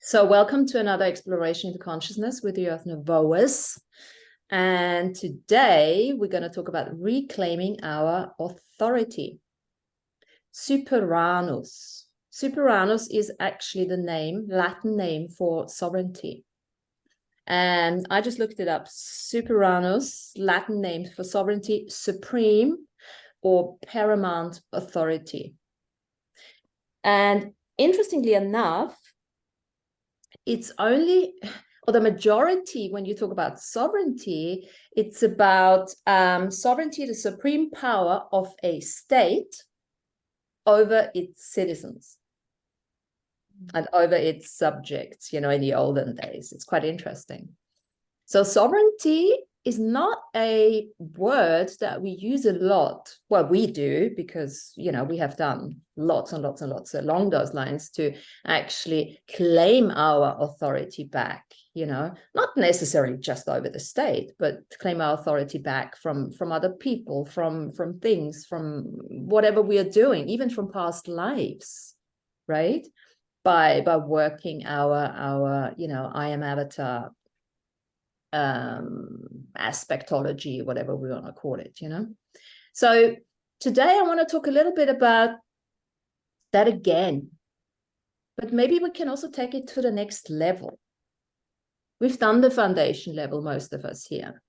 So welcome to another exploration into consciousness with the Earth Nouveau. And today we're going to talk about reclaiming our authority. SUPERANUS. SUPERANUS is actually the name, Latin name for sovereignty. And I just looked it up. SUPERANUS, Latin name for sovereignty, supreme or paramount authority. And interestingly enough, it's only, or the majority, when you talk about sovereignty, it's about sovereignty, the supreme power of a state over its citizens and over its subjects, in the olden days. It's quite interesting. So sovereignty is not a word that we use a lot. Well, we do because, we have done lots and lots and lots along those lines to actually claim our authority back, not necessarily just over the state, but to claim our authority back from other people, from things, from whatever we are doing, even from past lives, right? By working our I am avatar aspectology, whatever we want to call it, So today I want to talk a little bit about that again, but maybe we can also take it to the next level. We've done the foundation level, most of us here,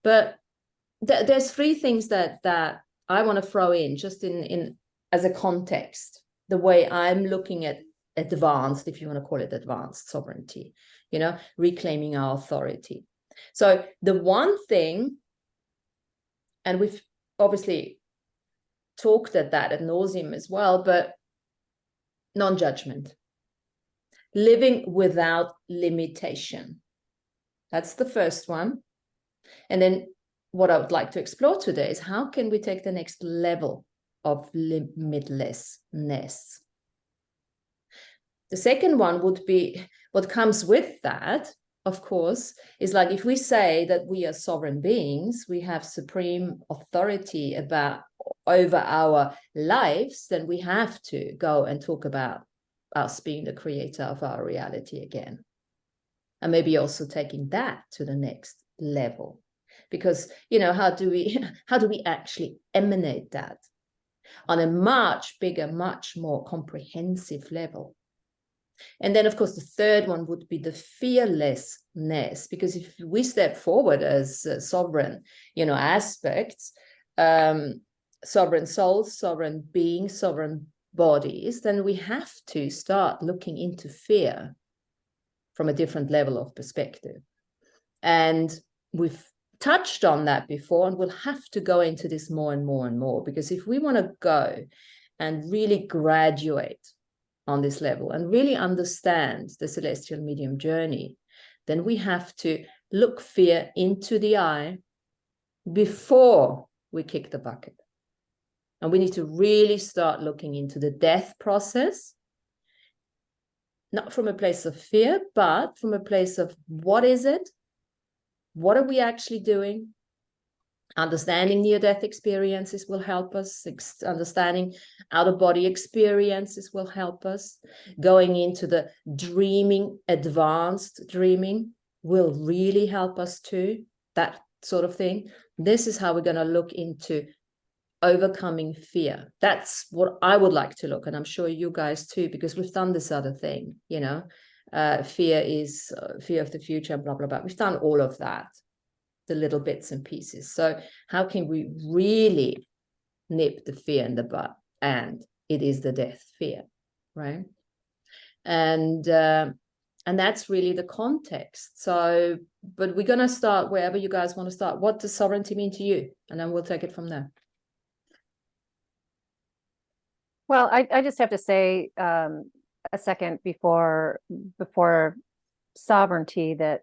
but there's three things that I want to throw in just in as a context, the way I'm looking at advanced, if you want to call it advanced sovereignty, reclaiming our authority. So the one thing, and we've obviously talked at that ad nauseum as well, but non-judgment, living without limitation. That's the first one. And then what I would like to explore today is how can we take the next level of limitlessness? The second one would be what comes with that, of course, is like if we say that we are sovereign beings, we have supreme authority over our lives, then we have to go and talk about us being the creator of our reality again. And maybe also taking that to the next level. Because, how do we actually emanate that on a much bigger, much more comprehensive level? And then, of course, the third one would be the fearlessness, because if we step forward as sovereign, aspects, sovereign souls, sovereign beings, sovereign bodies, then we have to start looking into fear from a different level of perspective. And we've touched on that before, and we'll have to go into this more and more and more, because if we want to go and really graduate on this level and really understand the celestial medium journey, then we have to look fear into the eye before we kick the bucket. And we need to really start looking into the death process, not from a place of fear, but from a place of what is it? What are we actually doing? Understanding near-death experiences will help us. Understanding out-of-body experiences will help us. Going into the dreaming, advanced dreaming will really help us too, that sort of thing. This is how we're going to look into overcoming fear. That's what I would like to look, and I'm sure you guys too, because we've done this other thing, fear is fear of the future, blah, blah, blah. We've done all of that, the little bits and pieces. So how can we really nip the fear in the butt? And it is the death fear, right? And that's really the context. So, but we're going to start wherever you guys want to start. What does sovereignty mean to you? And then we'll take it from there. Well, I just have to say a second before sovereignty that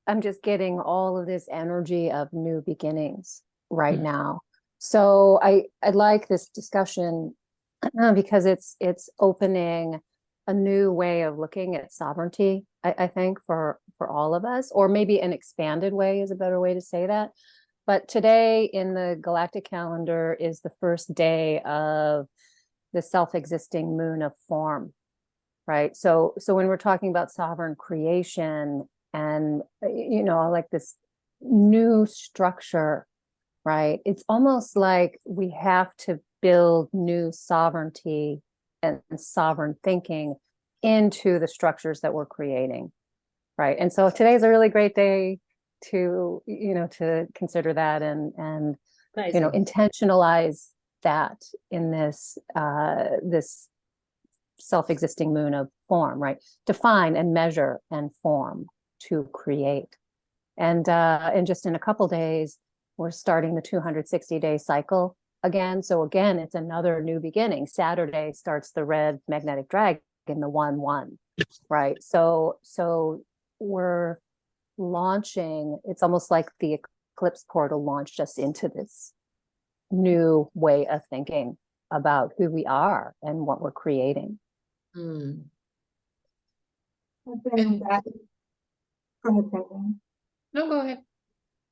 I'm just getting all of this energy of new beginnings right now. So I like this discussion because it's opening a new way of looking at sovereignty, I think, for all of us, or maybe an expanded way is a better way to say that. But today in the galactic calendar is the first day of the self-existing moon of form. right? So when we're talking about sovereign creation and, you know, like this new structure, right? It's almost like we have to build new sovereignty and sovereign thinking into the structures that we're creating, right? And so today is a really great day to, you know, to consider that and you know, intentionalize that in this this self-existing moon of form, right? Define and measure and form to create. And just in a couple days, we're starting the 260-day cycle again. So again, it's another new beginning. Saturday starts the red magnetic dragon, the 1-1, right? So we're launching, it's almost like the eclipse portal launched us into this new way of thinking about who we are and what we're creating. Mm. Go ahead, Cynthia. No, go ahead.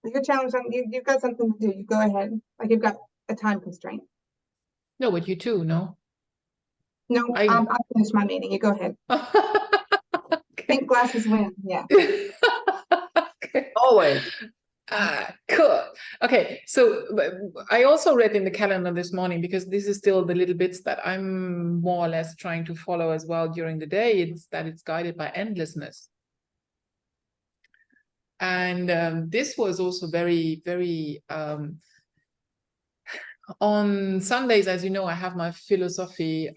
You're challenged on you've got something to do. You go ahead. Like you've got a time constraint. No, but you too, no? No, I'll finish my meeting. You go ahead. Pink glasses win. Yeah. Okay. Always. Cool. Okay, so I also read in the calendar this morning, because this is still the little bits that I'm more or less trying to follow as well during the day. It's that it's guided by endlessness. And this was also very, very on Sundays, as you know, I have my philosophy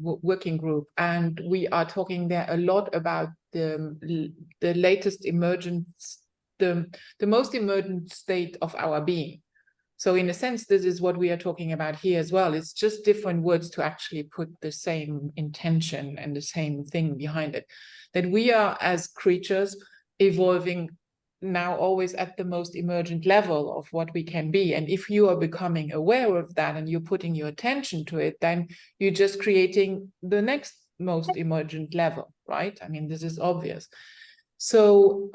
working group, and we are talking there a lot about the latest emergence, the most emergent state of our being. So in a sense, this is what we are talking about here as well. It's just different words to actually put the same intention and the same thing behind it. That we are, as creatures, evolving now always at the most emergent level of what we can be. And if you are becoming aware of that and you're putting your attention to it, then you're just creating the next most emergent level, right? I mean, this is obvious. So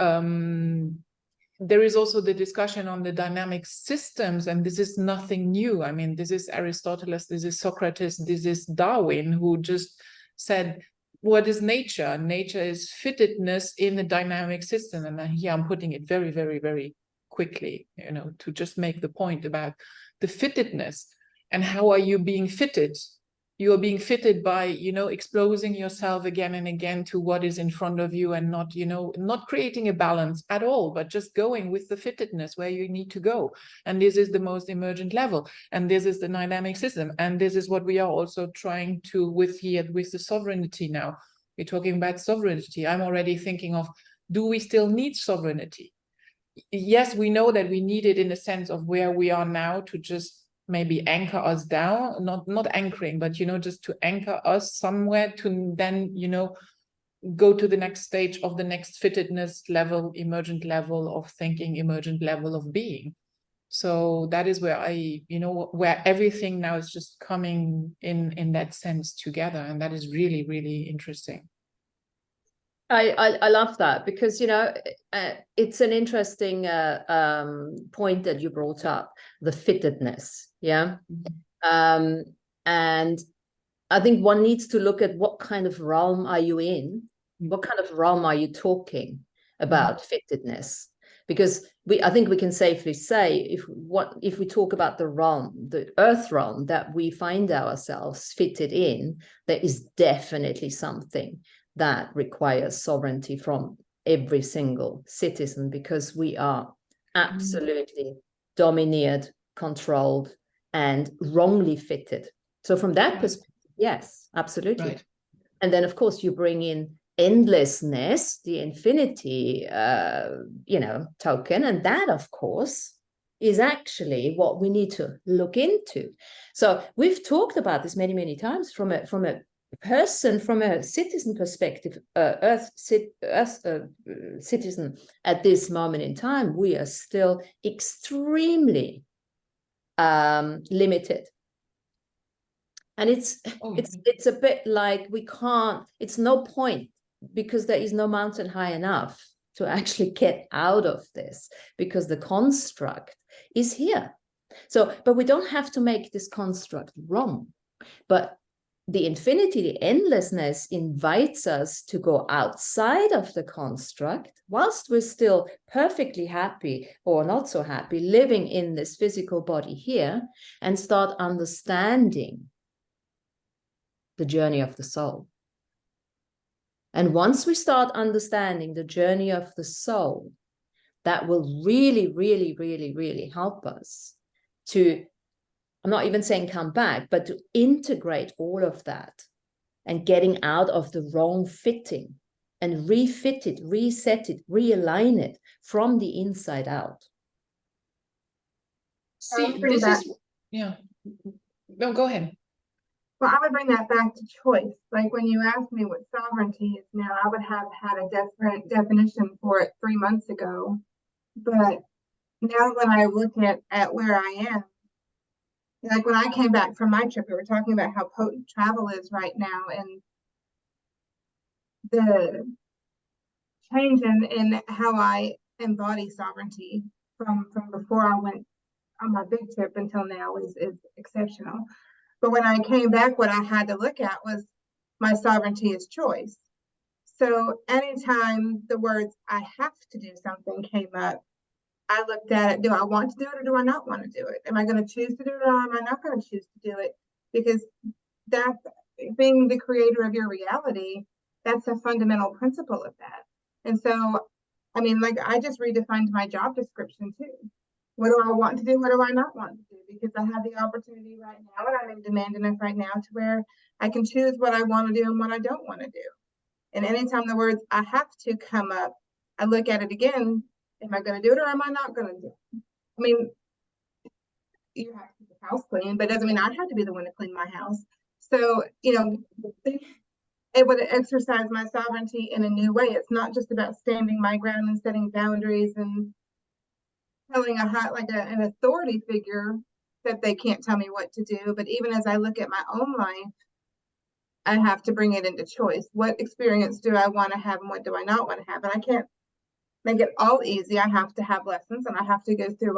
there is also the discussion on the dynamic systems, and this is nothing new. I mean, this is Aristotle, this is Socrates, this is Darwin, who just said, what is nature? Nature is fittedness in a dynamic system. And here I'm putting it very, very, very quickly, you know, to just make the point about the fittedness. And how are you being fitted? You are being fitted by, you know, exposing yourself again and again to what is in front of you, and not, you know, not creating a balance at all, but just going with the fittedness where you need to go. And this is the most emergent level. And this is the dynamic system. And this is what we are also trying to with here with the sovereignty now. We're talking about sovereignty. I'm already thinking of, do we still need sovereignty? Yes, we know that we need it in the sense of where we are now to just maybe anchor us down, not anchoring, but, you know, just to anchor us somewhere to then, you know, go to the next stage of the next fittedness level, emergent level of thinking, emergent level of being. So that is where you know, where everything now is just coming in that sense together. And that is really, really interesting. I love that, because, you know, it's an interesting point that you brought up, the fittedness. Yeah. And I think one needs to look at what kind of realm are you in? What kind of realm are you talking about fittedness? Because I think we can safely say, if we talk about the realm, the earth realm that we find ourselves fitted in, there is definitely something that requires sovereignty from every single citizen, because we are absolutely domineered, controlled, and wrongly fitted. So from that perspective, yes, absolutely. Right. And then, of course, you bring in endlessness, the infinity, you know, token, and that, of course, is actually what we need to look into. So we've talked about this many, many times from a person, from a citizen perspective, Earth citizen at this moment in time. We are still extremely limited. And it's a bit like we can't, it's no point, because there is no mountain high enough to actually get out of this, because the construct is here. So, but we don't have to make this construct wrong. But the infinity, the endlessness invites us to go outside of the construct whilst we're still perfectly happy or not so happy living in this physical body here, and start understanding the journey of the soul. And once we start understanding the journey of the soul, that will really, really, really, really help us to, I'm not even saying come back, but to integrate all of that and getting out of the wrong fitting and refit it, reset it, realign it from the inside out. See, this is, yeah. No, go ahead. Well, I would bring that back to choice. Like when you asked me what sovereignty is now, I would have had a different definition for it 3 months ago. But now when I look at where I am, like when I came back from my trip, we were talking about how potent travel is right now, and the change in how I embody sovereignty from before I went on my big trip until now is exceptional. But when I came back, what I had to look at was my sovereignty is choice. So anytime the words "I have to do something" came up, I looked at it, do I want to do it or do I not want to do it? Am I going to choose to do it or am I not going to choose to do it? Because that's being the creator of your reality, that's a fundamental principle of that. And so, I mean, like I just redefined my job description too. What do I want to do? What do I not want to do? Because I have the opportunity right now, and I'm in demand enough right now to where I can choose what I want to do and what I don't want to do. And anytime the words "I have to" come up, I look at it again. Am I going to do it or am I not going to do it? I mean, you have to keep the house clean, but it doesn't mean I have to be the one to clean my house. So, you know, able to exercise my sovereignty in a new way. It's not just about standing my ground and setting boundaries and telling an authority figure that they can't tell me what to do. But even as I look at my own life, I have to bring it into choice. What experience do I want to have and what do I not want to have? And I can't make it all easy. I have to have lessons and I have to go through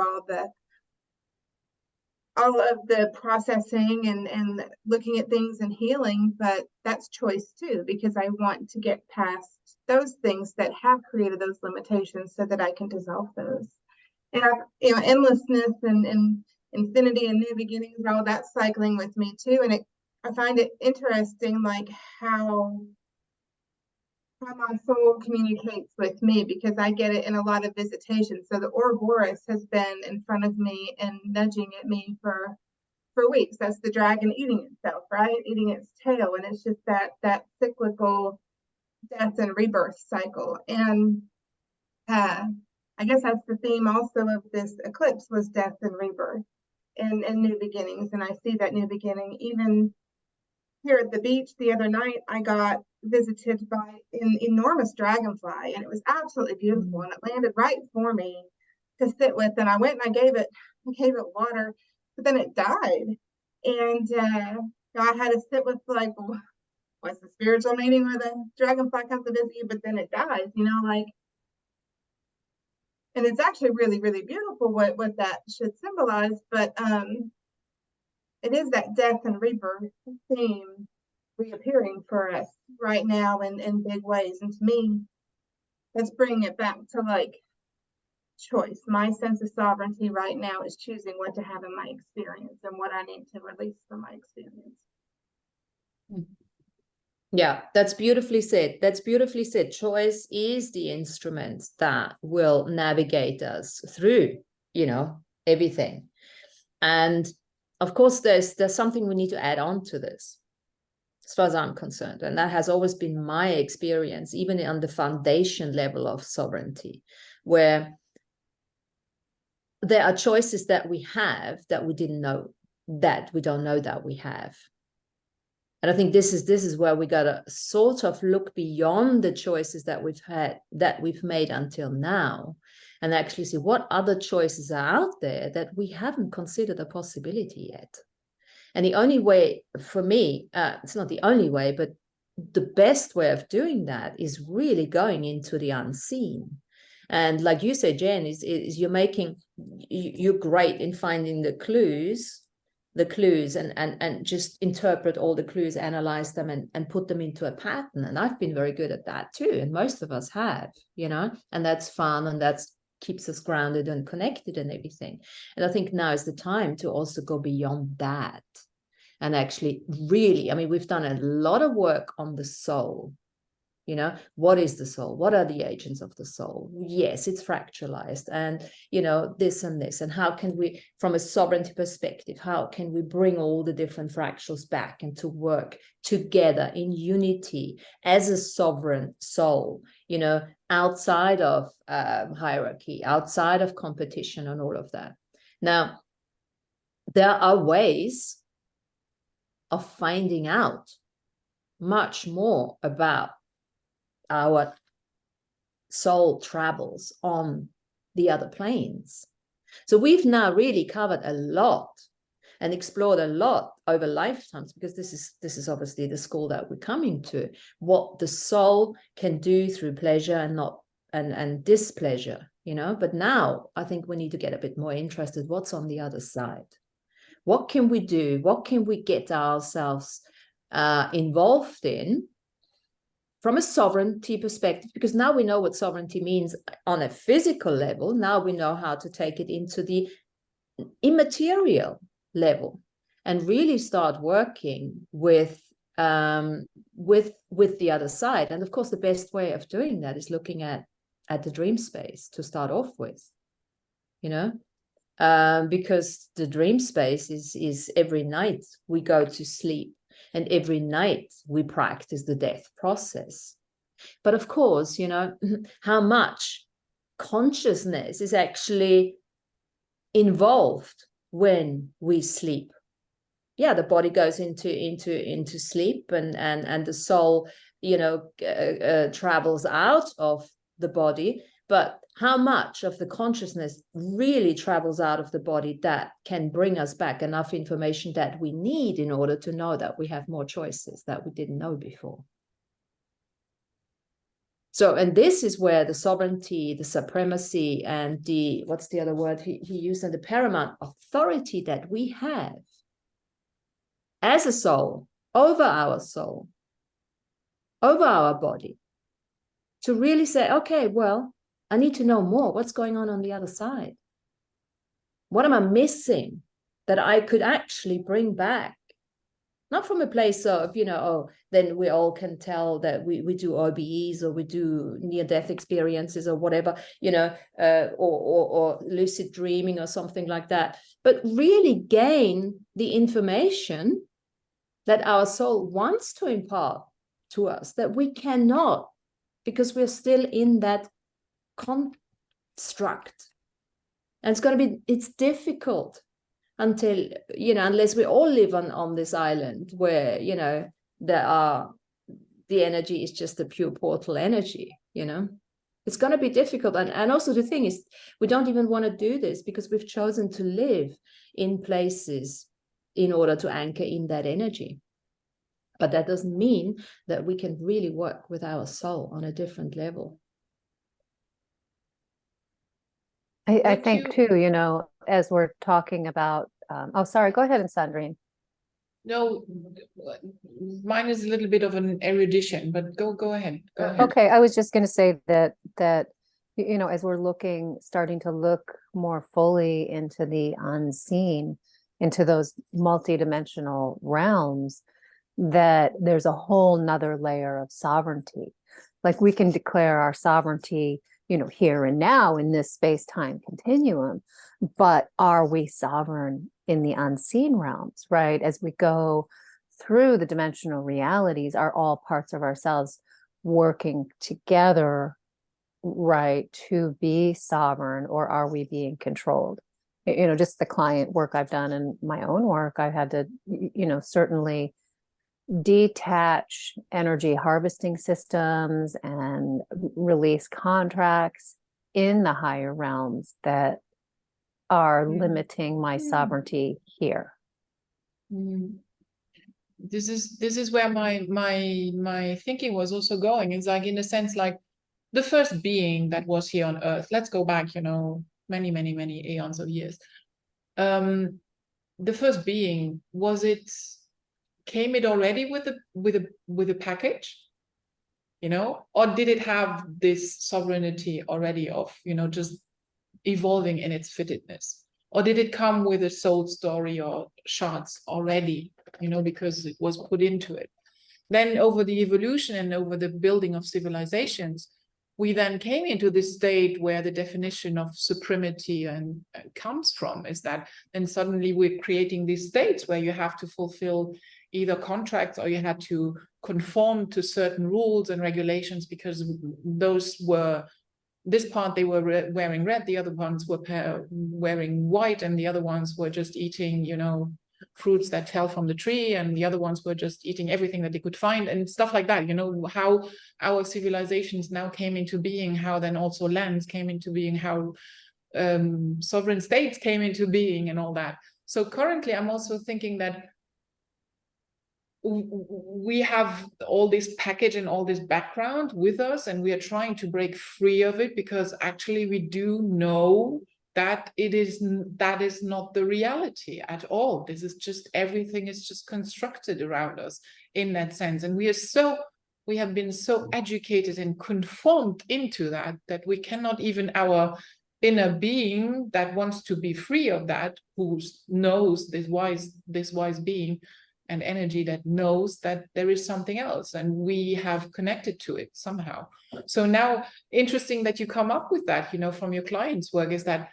all of the processing and looking at things and healing, but that's choice too, because I want to get past those things that have created those limitations so that I can dissolve those. And endlessness and infinity and new beginnings, all that cycling with me too. And I find it interesting, like how my soul communicates with me, because I get it in a lot of visitations. So the Ouroboros has been in front of me and nudging at me for weeks. That's the dragon eating itself, right? Eating its tail. And it's just that cyclical death and rebirth cycle. And I guess that's the theme also of this eclipse, was death and rebirth and new beginnings. And I see that new beginning even here at the beach the other night. I got visited by an enormous dragonfly, and it was absolutely beautiful. And it landed right for me to sit with, and I went and I gave it water, but then it died. And I had to sit with, like, what's the spiritual meaning where the dragonfly comes to visit you, but then it dies, like. And it's actually really, really beautiful what that should symbolize. But it is that death and rebirth theme reappearing for us right now in big ways. And to me, let's bring it back to like choice. My sense of sovereignty right now is choosing what to have in my experience and what I need to release from my experience. Yeah, that's beautifully said. That's beautifully said. Choice is the instrument that will navigate us through, everything. And of course, there's something we need to add on to this, as far as I'm concerned. And that has always been my experience, even on the foundation level of sovereignty, where there are choices that we have that we didn't know, that we don't know that we have. And I think this is where we gotta sort of look beyond the choices that we've made until now, and actually see what other choices are out there that we haven't considered a possibility yet. And the only way for me, it's not the only way, but the best way of doing that is really going into the unseen. And like you said, Jen, is you're great in finding the clues the clues and just interpret all the clues, analyze them and put them into a pattern. And I've been very good at that too. And most of us have, you know, and that's fun, and that's keeps us grounded and connected and everything. And I think now is the time to also go beyond that and actually really, I mean, we've done a lot of work on the soul. You know, what is the soul? What are the agents of the soul? Yes, it's fractalized, and, you know, this and this. And how can we, from a sovereignty perspective, how can we bring all the different fractals back and to work together in unity as a sovereign soul, you know, outside of hierarchy, outside of competition and all of that. Now, there are ways of finding out much more about our soul travels on the other planes. So we've now really covered a lot and explored a lot over lifetimes, because this is obviously the school that we're coming to, what the soul can do through pleasure and not and displeasure, you know. But now I think we need to get a bit more interested. What's on the other side? What can we do? What can we get ourselves involved in from a sovereignty perspective? Because now we know what sovereignty means on a physical level. Now we know how to take it into the immaterial level and really start working with the other side. And of course, the best way of doing that is looking at the dream space to start off with, you know, because the dream space is every night we go to sleep. And every night we practice the death process. But of course, you know, how much consciousness is actually involved when we sleep. Yeah, the body goes into sleep, and the soul, you know, travels out of the body. But how much of the consciousness really travels out of the body that can bring us back enough information that we need in order to know that we have more choices that we didn't know before? So, and this is where the sovereignty, the supremacy, and the, what's the other word he used, and the paramount authority that we have as a soul, over our body, to really say, okay, well, I need to know more. What's going on the other side? What am I missing that I could actually bring back? Not from a place of, you know, oh, then we all can tell that we do OBEs or we do near-death experiences or whatever, you know, or lucid dreaming or something like that. But really gain the information that our soul wants to impart to us, that we cannot, because we're still in that construct. And it's difficult until, you know, unless we all live on this island where, you know, the energy is just a pure portal energy, you know. It's going to be difficult. And also the thing is, we don't even want to do this because we've chosen to live in places in order to anchor in that energy. But that doesn't mean that we can really work with our soul on a different level. I think too, you know, as we're talking about, oh, sorry, go ahead, Sandrine. No, mine is a little bit of an erudition, but go ahead. Go ahead. Okay, I was just going to say that, you know, as we're starting to look more fully into the unseen, into those multidimensional realms, that there's a whole nother layer of sovereignty. Like we can declare our sovereignty, you know, here and now in this space-time continuum, but are we sovereign in the unseen realms, right? As we go through the dimensional realities, are all parts of ourselves working together, right, to be sovereign, or are we being controlled? You know, just the client work I've done and my own work, I've had to, you know, certainly detach energy harvesting systems and release contracts in the higher realms that are limiting my sovereignty here. This is where my thinking was also going. It's like, in a sense, like the first being that was here on Earth. Let's go back, you know, many eons of years. the first being, came it already with a package, you know, or did it have this sovereignty already of, you know, just evolving in its fittedness? Or did it come with a soul story or shards already, you know, because it was put into it? Then over the evolution and over the building of civilizations, we then came into this state where the definition of supremacy comes from, is that then suddenly we're creating these states where you have to fulfill either contracts or you had to conform to certain rules and regulations, because those were, this part they were wearing red, the other ones were wearing white, and the other ones were just eating, you know, fruits that fell from the tree, and the other ones were just eating everything that they could find and stuff like that. You know, how our civilizations now came into being, how then also lands came into being, how sovereign states came into being and all that. So currently I'm also thinking that we have all this package and all this background with us, and we are trying to break free of it, because actually we do know that that is not the reality at all. This is just, everything is just constructed around us in that sense. And we have been so educated and conformed into that we cannot, even our inner being that wants to be free of that, who knows, this wise being and energy that knows that there is something else, and we have connected to it somehow. So now, interesting that you come up with that, you know, from your clients' work, is that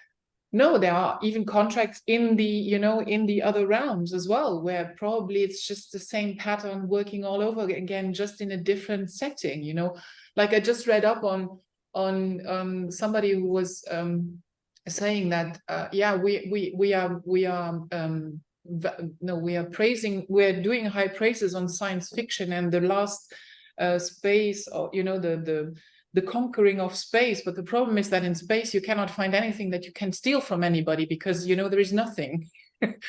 no, there are even contracts in the, you know, in the other realms as well, where probably it's just the same pattern working all over again, just in a different setting, you know. Like I just read up on somebody who was saying that yeah, we are doing high praises on science fiction and the last space, or, you know, the conquering of space. But the problem is that in space, you cannot find anything that you can steal from anybody, because, you know, there is nothing.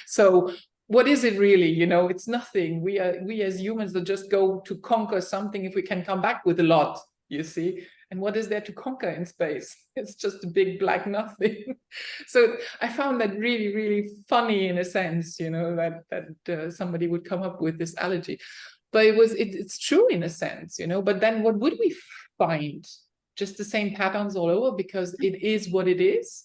So what is it really? You know, it's nothing. We as humans that just go to conquer something if we can come back with a lot, you see. And what is there to conquer in space? It's just a big black nothing. So I found that really, really funny in a sense, you know, that somebody would come up with this analogy. But it's true in a sense, you know. But then what would we find? Just the same patterns all over, because it is what it is?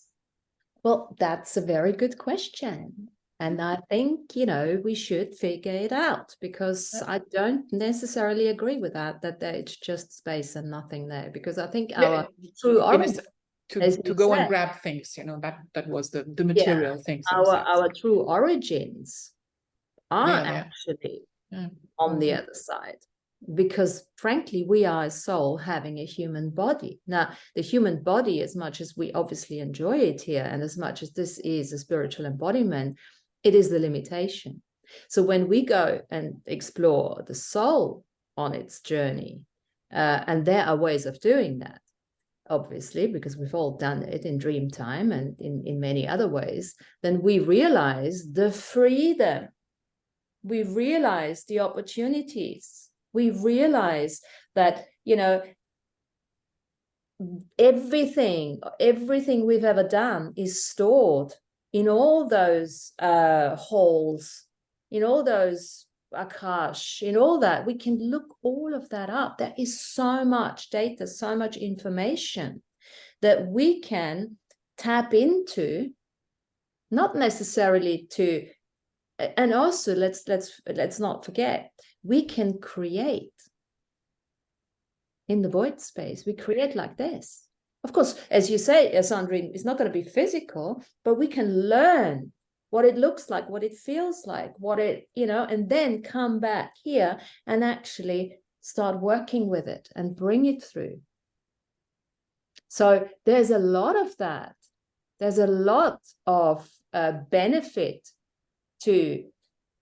Well, that's a very good question. And I think, you know, we should figure it out, because I don't necessarily agree with that it's just space and nothing there. Because I think our true origin, to go and grab things, you know, that was the material things. Our true origins are actually on the other side. Because frankly, we are a soul having a human body. Now, the human body, as much as we obviously enjoy it here, and as much as this is a spiritual embodiment, it is the limitation. So when we go and explore the soul on its journey, and there are ways of doing that, obviously, because we've all done it in dream time and in many other ways, then we realize the freedom. We realize the opportunities. We realize that, you know, everything we've ever done is stored in all those halls, in all those akash, in all that. We can look all of that up. There is so much data, so much information that we can tap into, not necessarily to, and also let's not forget, we can create in the void space. We create like this. Of course, as you say, Sandrine, it's not going to be physical, but we can learn what it looks like, what it feels like, what it, you know, and then come back here and actually start working with it and bring it through. So there's a lot of that. There's a lot of benefit to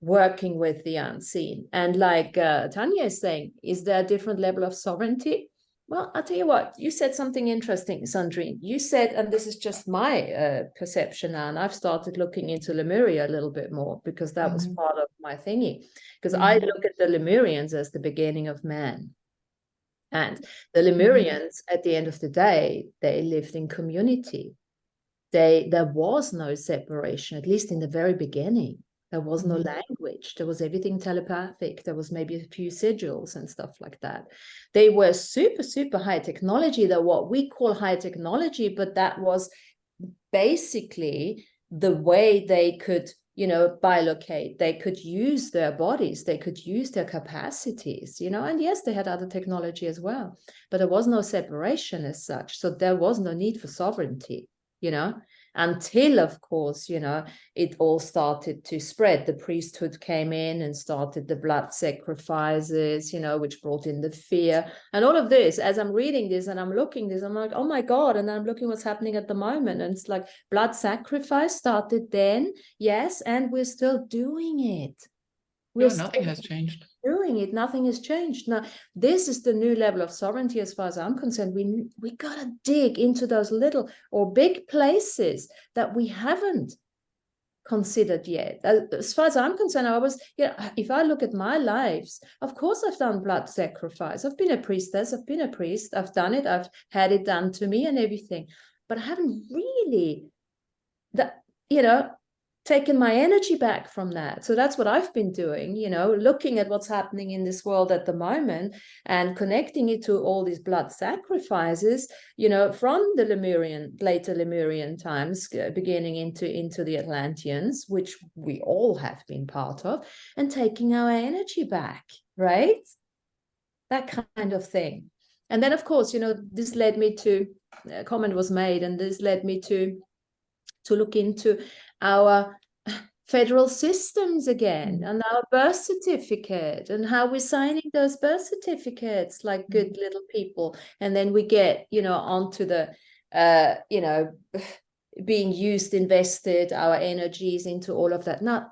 working with the unseen. And like Tanya is saying, is there a different level of sovereignty? Well, I'll tell you what, you said something interesting, Sandrine. You said, and this is just my perception now, and I've started looking into Lemuria a little bit more, because that was part of my thingy. Because I look at the Lemurians as the beginning of man. And the Lemurians, at the end of the day, they lived in community. There was no separation, at least in the very beginning. There was no language. There was everything telepathic. There was maybe a few sigils and stuff like that. They were super, super high technology. They're what we call high technology, but that was basically the way they could, you know, bilocate. They could use their bodies. They could use their capacities, you know, and yes, they had other technology as well, but there was no separation as such. So there was no need for sovereignty, you know, until, of course, you know, it all started to spread. The priesthood came in and started the blood sacrifices, you know, which brought in the fear and all of this. As I'm reading this and I'm looking this, I'm like, oh my God. And I'm looking what's happening at the moment. And it's like blood sacrifice started then. Yes. And we're still doing it. No, nothing has changed. Doing it, nothing has changed. Now, this is the new level of sovereignty as far as I'm concerned. We gotta dig into those little or big places that we haven't considered yet. As far as I'm concerned, I was, you know, if I look at my lives, of course I've done blood sacrifice. I've been a priestess, I've been a priest, I've done it, I've had it done to me and everything, but I haven't really taken my energy back from that. So that's what I've been doing, you know, looking at what's happening in this world at the moment and connecting it to all these blood sacrifices, you know, from the later Lemurian times, beginning into the Atlanteans, which we all have been part of, and taking our energy back, right? That kind of thing. And then, of course, you know, this led me to, a comment was made, and this led me to look into our federal systems again and our birth certificate and how we're signing those birth certificates like good little people. And then we get, you know, onto the, you know, being used, invested, our energies into all of that. Now,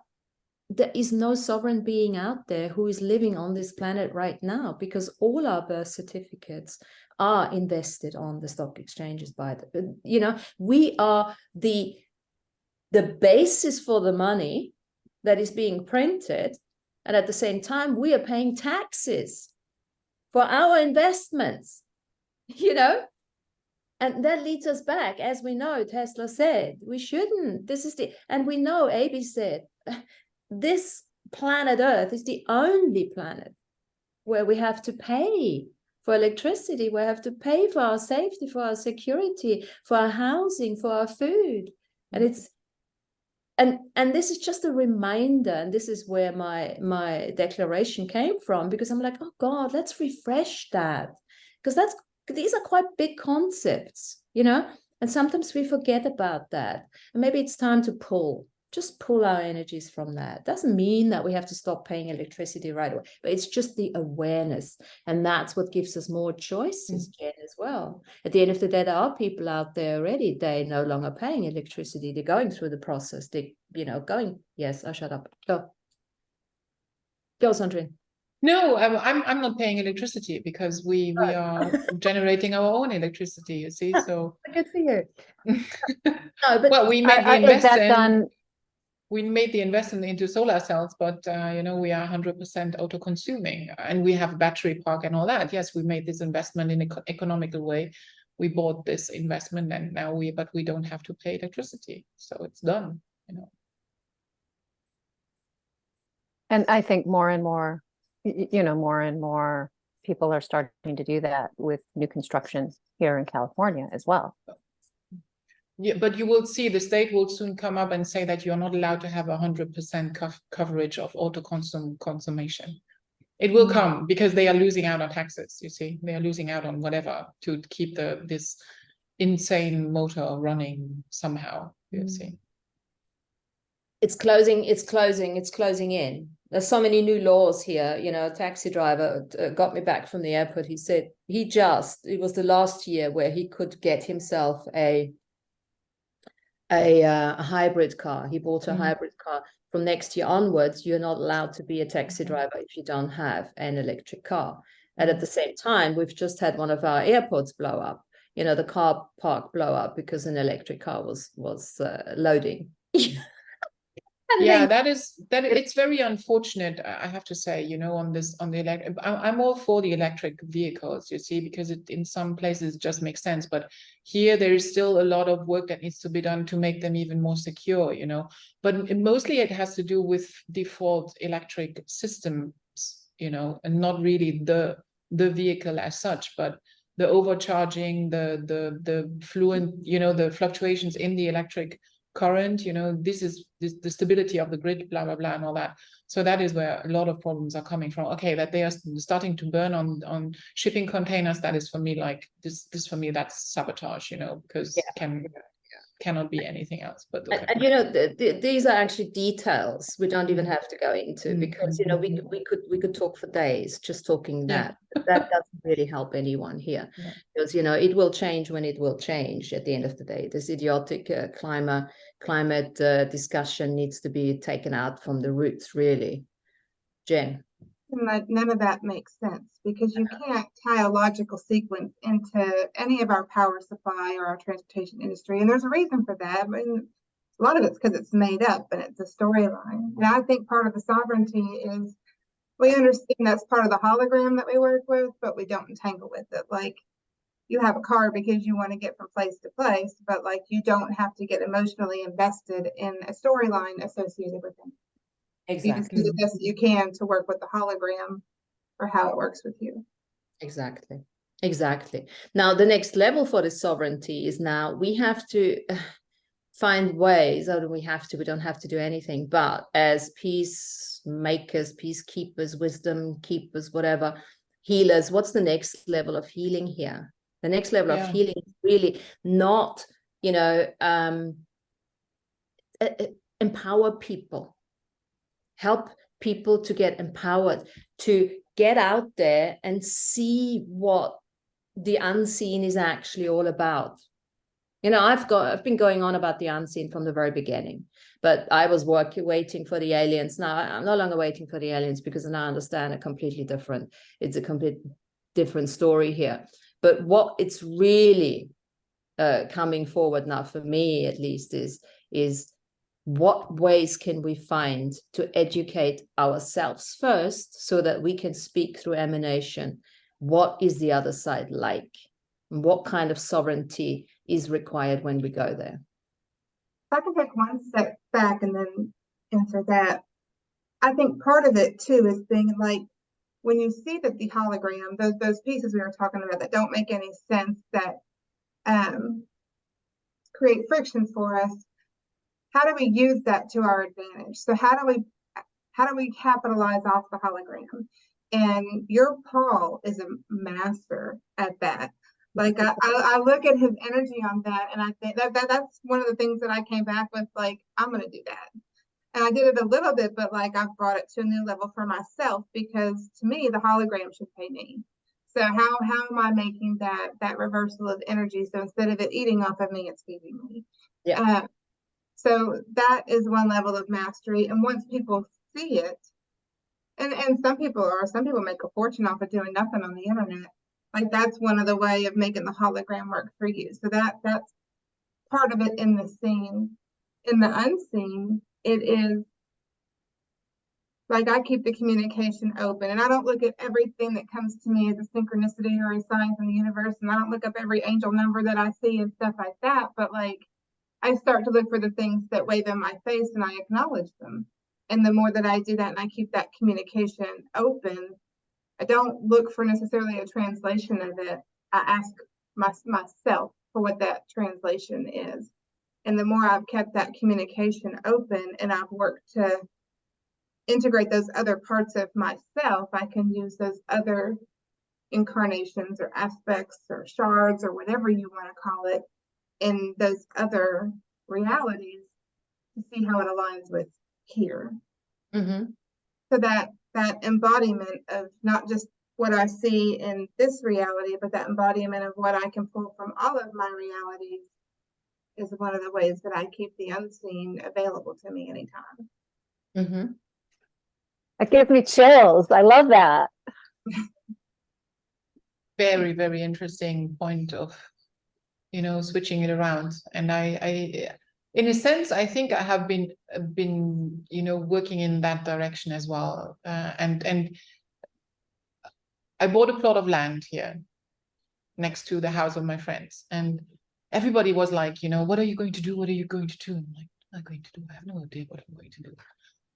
there is no sovereign being out there who is living on this planet right now, because all our birth certificates are invested on the stock exchanges by the, you know, we are the basis for the money that is being printed. And at the same time, we are paying taxes for our investments, you know, and that leads us back. As we know, Tesla said, we shouldn't, and we know AB said, this planet Earth is the only planet where we have to pay for electricity, we have to pay for our safety, for our security, for our housing, for our food. And it's, and this is just a reminder, and this is where my declaration came from, because I'm like, oh God, let's refresh that, because these are quite big concepts, you know, and sometimes we forget about that. And maybe it's time to just pull our energies from that. Doesn't mean that we have to stop paying electricity right away, but it's just the awareness. And that's what gives us more choices, Jen, as well. At the end of the day, there are people out there already, they're no longer paying electricity. They're going through the process. They, you know, yes, I shut up. Go, Sandrine. No, I'm not paying electricity because we are generating our own electricity, you see, so. Good for you. No, but well, we made the investment. We made the investment into solar cells, but you know, we are 100% auto-consuming, and we have a battery park and all that. Yes, we made this investment in an economical way. We bought this investment, and now we don't have to pay electricity, so it's done. You know. And I think more and more, you know, more and more people are starting to do that with new construction here in California as well. Yeah, but you will see the state will soon come up and say that you're not allowed to have 100% coverage of consummation. It will come because they are losing out on taxes. You see, they are losing out on whatever to keep this insane motor running somehow. You see, it's closing in. There's so many new laws here. You know, a taxi driver got me back from the airport. He said it was the last year where he could get himself a hybrid car. He bought a hybrid car. From next year onwards, you're not allowed to be a taxi driver if you don't have an electric car. And at the same time, we've just had one of our airports blow up. You know, the car park blow up because an electric car was loading. Yeah, it's very unfortunate, I have to say, you know, on the electric. I'm all for the electric vehicles, you see, because it in some places it just makes sense, but here there is still a lot of work that needs to be done to make them even more secure, you know. But mostly it has to do with default electric systems, you know, and not really the vehicle as such, but the overcharging, the fluent, you know, the fluctuations in the electric current, you know, this is the stability of the grid, blah blah blah, and all that. So that is where a lot of problems are coming from. Okay, that they are starting to burn on shipping containers, that is for me like this for me that's sabotage, you know, because cannot be anything else. But okay. And you know, these are actually details we don't even have to go into, because you know we could talk for days just talking that. That doesn't really help anyone here, because you know it will change when it will change. At the end of the day, this idiotic climate discussion needs to be taken out from the roots, really. Jen. None of that makes sense, because you can't tie a logical sequence into any of our power supply or our transportation industry. And there's a reason for that. I mean, a lot of it's because it's made up and it's a storyline. And I think part of the sovereignty is we understand that's part of the hologram that we work with, but we don't entangle with it. Like, you have a car because you want to get from place to place, but like you don't have to get emotionally invested in a storyline associated with it. Exactly. You just do the best you can to work with the hologram or how it works with you. Exactly. Exactly. Now, the next level for the sovereignty is now we have to find ways, or we don't have to do anything, but as peacemakers, peacekeepers, wisdom keepers, whatever, healers, what's the next level of healing here? The next level of healing is really not, you know, empower people. Help people to get empowered, to get out there and see what the unseen is actually all about. You know, I've been going on about the unseen from the very beginning, but I was waiting for the aliens. Now I'm no longer waiting for the aliens, because now I understand it's a complete different story here. But what it's really coming forward now, for me at least, is what ways can we find to educate ourselves first, so that we can speak through emanation? What is the other side like? And what kind of sovereignty is required when we go there? If I can take one step back and then answer that, I think part of it too is being like, when you see that the hologram, those pieces we were talking about that don't make any sense, that create friction for us, how do we use that to our advantage? So how do we capitalize off the hologram? And your Paul is a master at that. Like I look at his energy on that, and I think that's one of the things that I came back with, like, I'm gonna do that. And I did it a little bit, but like I've brought it to a new level for myself, because to me the hologram should pay me. So how am I making that reversal of energy? So instead of it eating off of me, it's feeding me. Yeah. So that is one level of mastery. And once people see it, and some people make a fortune off of doing nothing on the internet. Like, that's one of the way of making the hologram work for you. So that's part of it in the seen. In the unseen, it is like I keep the communication open, and I don't look at everything that comes to me as a synchronicity or a sign from the universe, and I don't look up every angel number that I see and stuff like that. But like, I start to look for the things that wave in my face, and I acknowledge them. And the more that I do that and I keep that communication open, I don't look for necessarily a translation of it. I ask myself for what that translation is. And the more I've kept that communication open and I've worked to integrate those other parts of myself, I can use those other incarnations or aspects or shards or whatever you want to call it in those other realities to see how it aligns with here. Mm-hmm. So that embodiment of not just what I see in this reality, but that embodiment of what I can pull from all of my realities is one of the ways that I keep the unseen available to me anytime. Mm-hmm. That gives me chills. I love that. Very, very interesting point of, you know, switching it around. And I In a sense, I think I have been working in that direction as well. And I bought a plot of land here next to the house of my friends, and everybody was like, what are you going to do? What are you going to do? I'm like, what am I going to do? I have no idea what I'm going to do.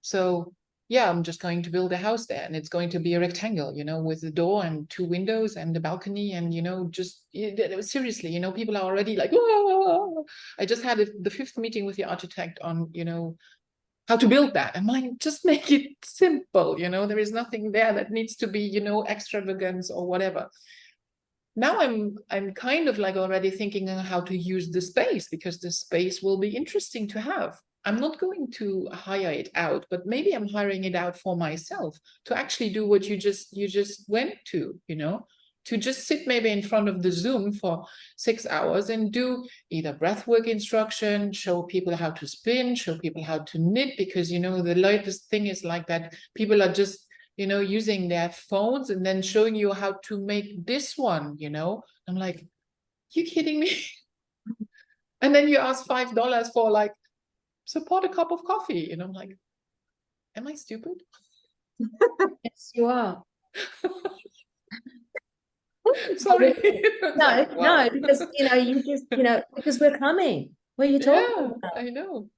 So yeah, I'm just going to build a house there, and it's going to be a rectangle, with a door and 2 windows and a balcony, and just seriously, people are already like, whoa. I just had the 5th meeting with the architect on, how to build that. I'm like, just make it simple, there is nothing there that needs to be, extravagance or whatever. Now I'm kind of like already thinking on how to use the space, because the space will be interesting to have. I'm not going to hire it out, but maybe I'm hiring it out for myself to actually do what you just went to, to just sit maybe in front of the Zoom for 6 hours and do either breathwork instruction, show people how to spin, show people how to knit, because, the latest thing is like that people are just, using their phones and then showing you how to make this one, I'm like, you kidding me? And then you ask $5 for like, support a cup of coffee, I'm like, am I stupid? Yes, you are. Sorry. No, no, because you just because we're coming. What are you talking about? I know.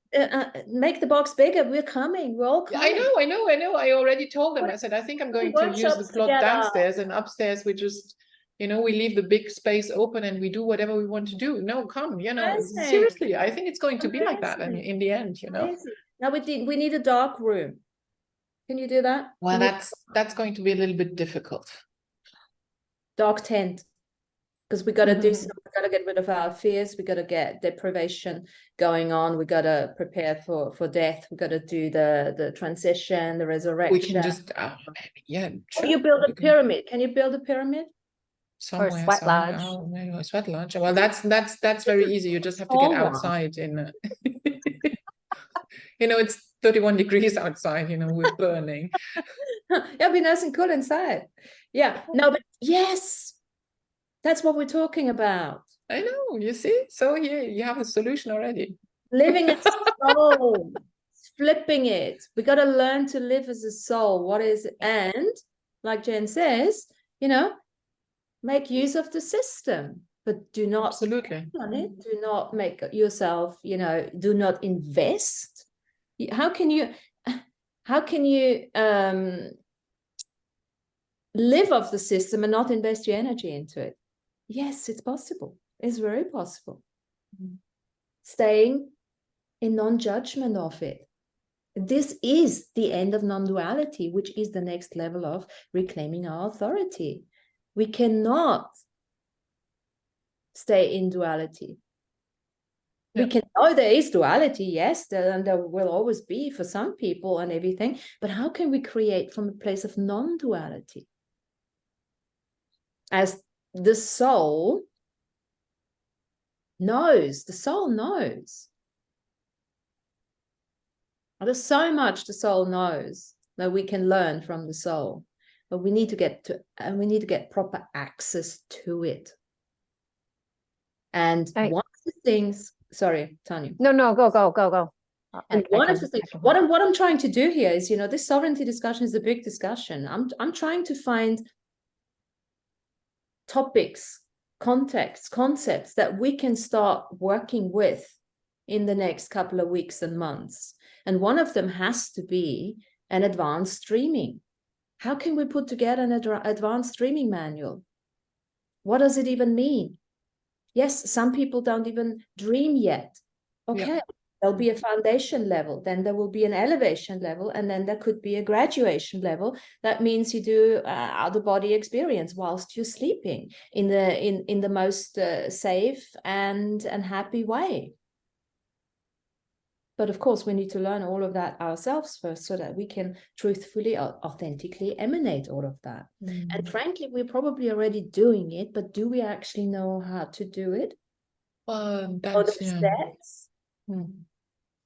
Make the box bigger. We're coming. We're all coming. I know. I already told them. I said, I think I'm going to use the plot downstairs, and upstairs we just, we leave the big space open and we do whatever we want to do. No, come, Amazing. seriously, I think it's going to be like that in the end, Amazing. Now we need a dark room. Can you do that? Well, that's going to be a little bit difficult. Dark tent. Because we got to do something, we got to get rid of our fears, we got to get deprivation going on, we got to prepare for death, we got to do the transition, the resurrection. We can just sure. You build a pyramid. Can you build a pyramid? Or a sweat lodge. Oh, maybe a sweat lodge. Well, that's very easy. You just have to get outside in it's 31 degrees outside, we're burning. Yeah, it'd be nice and cool inside. Yeah, no, but yes, that's what we're talking about. I know, you see? So here you have a solution already. Living as a soul, flipping it. We got to learn to live as a soul. What is it? And like Jen says, make use of the system, but do not absolutely on it. Do not make yourself, do not invest. How can you live off the system and not invest your energy into it? Yes, it's possible. It's very possible. Staying in non-judgment of it. This is the end of non-duality, which is the next level of reclaiming our authority. We cannot stay in duality. We can know there is duality, yes, and there will always be for some people and everything, but how can we create from a place of non-duality? As the soul knows. There's so much the soul knows that we can learn from the soul, but we need to get proper access to it. And one of the things, sorry, Tanya. No, go. And one of the things, what I'm trying to do here is, this sovereignty discussion is a big discussion. I'm trying to find topics, contexts, concepts that we can start working with in the next couple of weeks and months. And one of them has to be an advanced streaming. How can we put together an advanced streaming manual? What does it even mean? Yes, some people don't even dream yet. Okay, there'll be a foundation level, then there will be an elevation level, and then there could be a graduation level. That means you do out-of-body experience whilst you're sleeping in the most safe and happy way. But of course, we need to learn all of that ourselves first so that we can truthfully, authentically emanate all of that. And frankly, we're probably already doing it, but do we actually know how to do it? That's steps.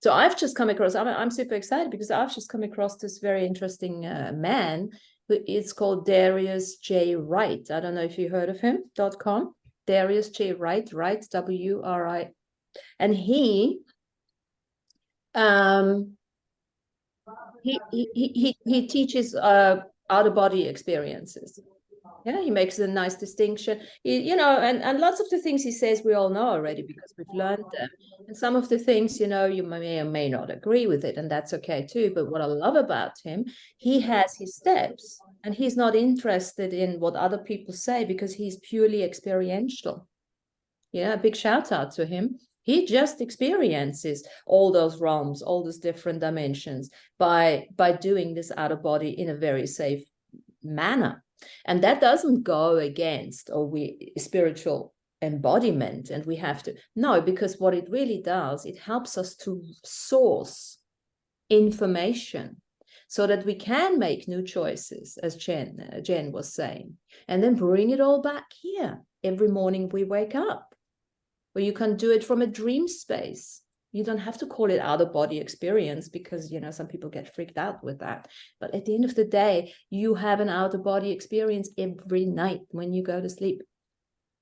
So I've just come across, I'm super excited because I've just come across this very interesting man. It's called Darius J. Wright. I don't know if you heard of him, .com. Darius J. Wright, Wright, W-R-I. And he He teaches out-of-body experiences. Yeah, he makes a nice distinction. You know, and lots of the things he says we all know already because we've learned them. And some of the things, you know, you may or may not agree with it, and that's okay too. But what I love about him, he has his steps, and he's not interested in what other people say because he's purely experiential. Yeah, a big shout out to him. He just experiences all those realms, all those different dimensions by doing this out of body in a very safe manner. And that doesn't go against spiritual embodiment, and we have to no, because what it really does, it helps us to source information so that we can make new choices, as Jen was saying, and then bring it all back here every morning we wake up. Or you can do it from a dream space. You don't have to call it out-of-body experience because, you know, some people get freaked out with that. But at the end of the day, you have an out-of-body experience every night when you go to sleep.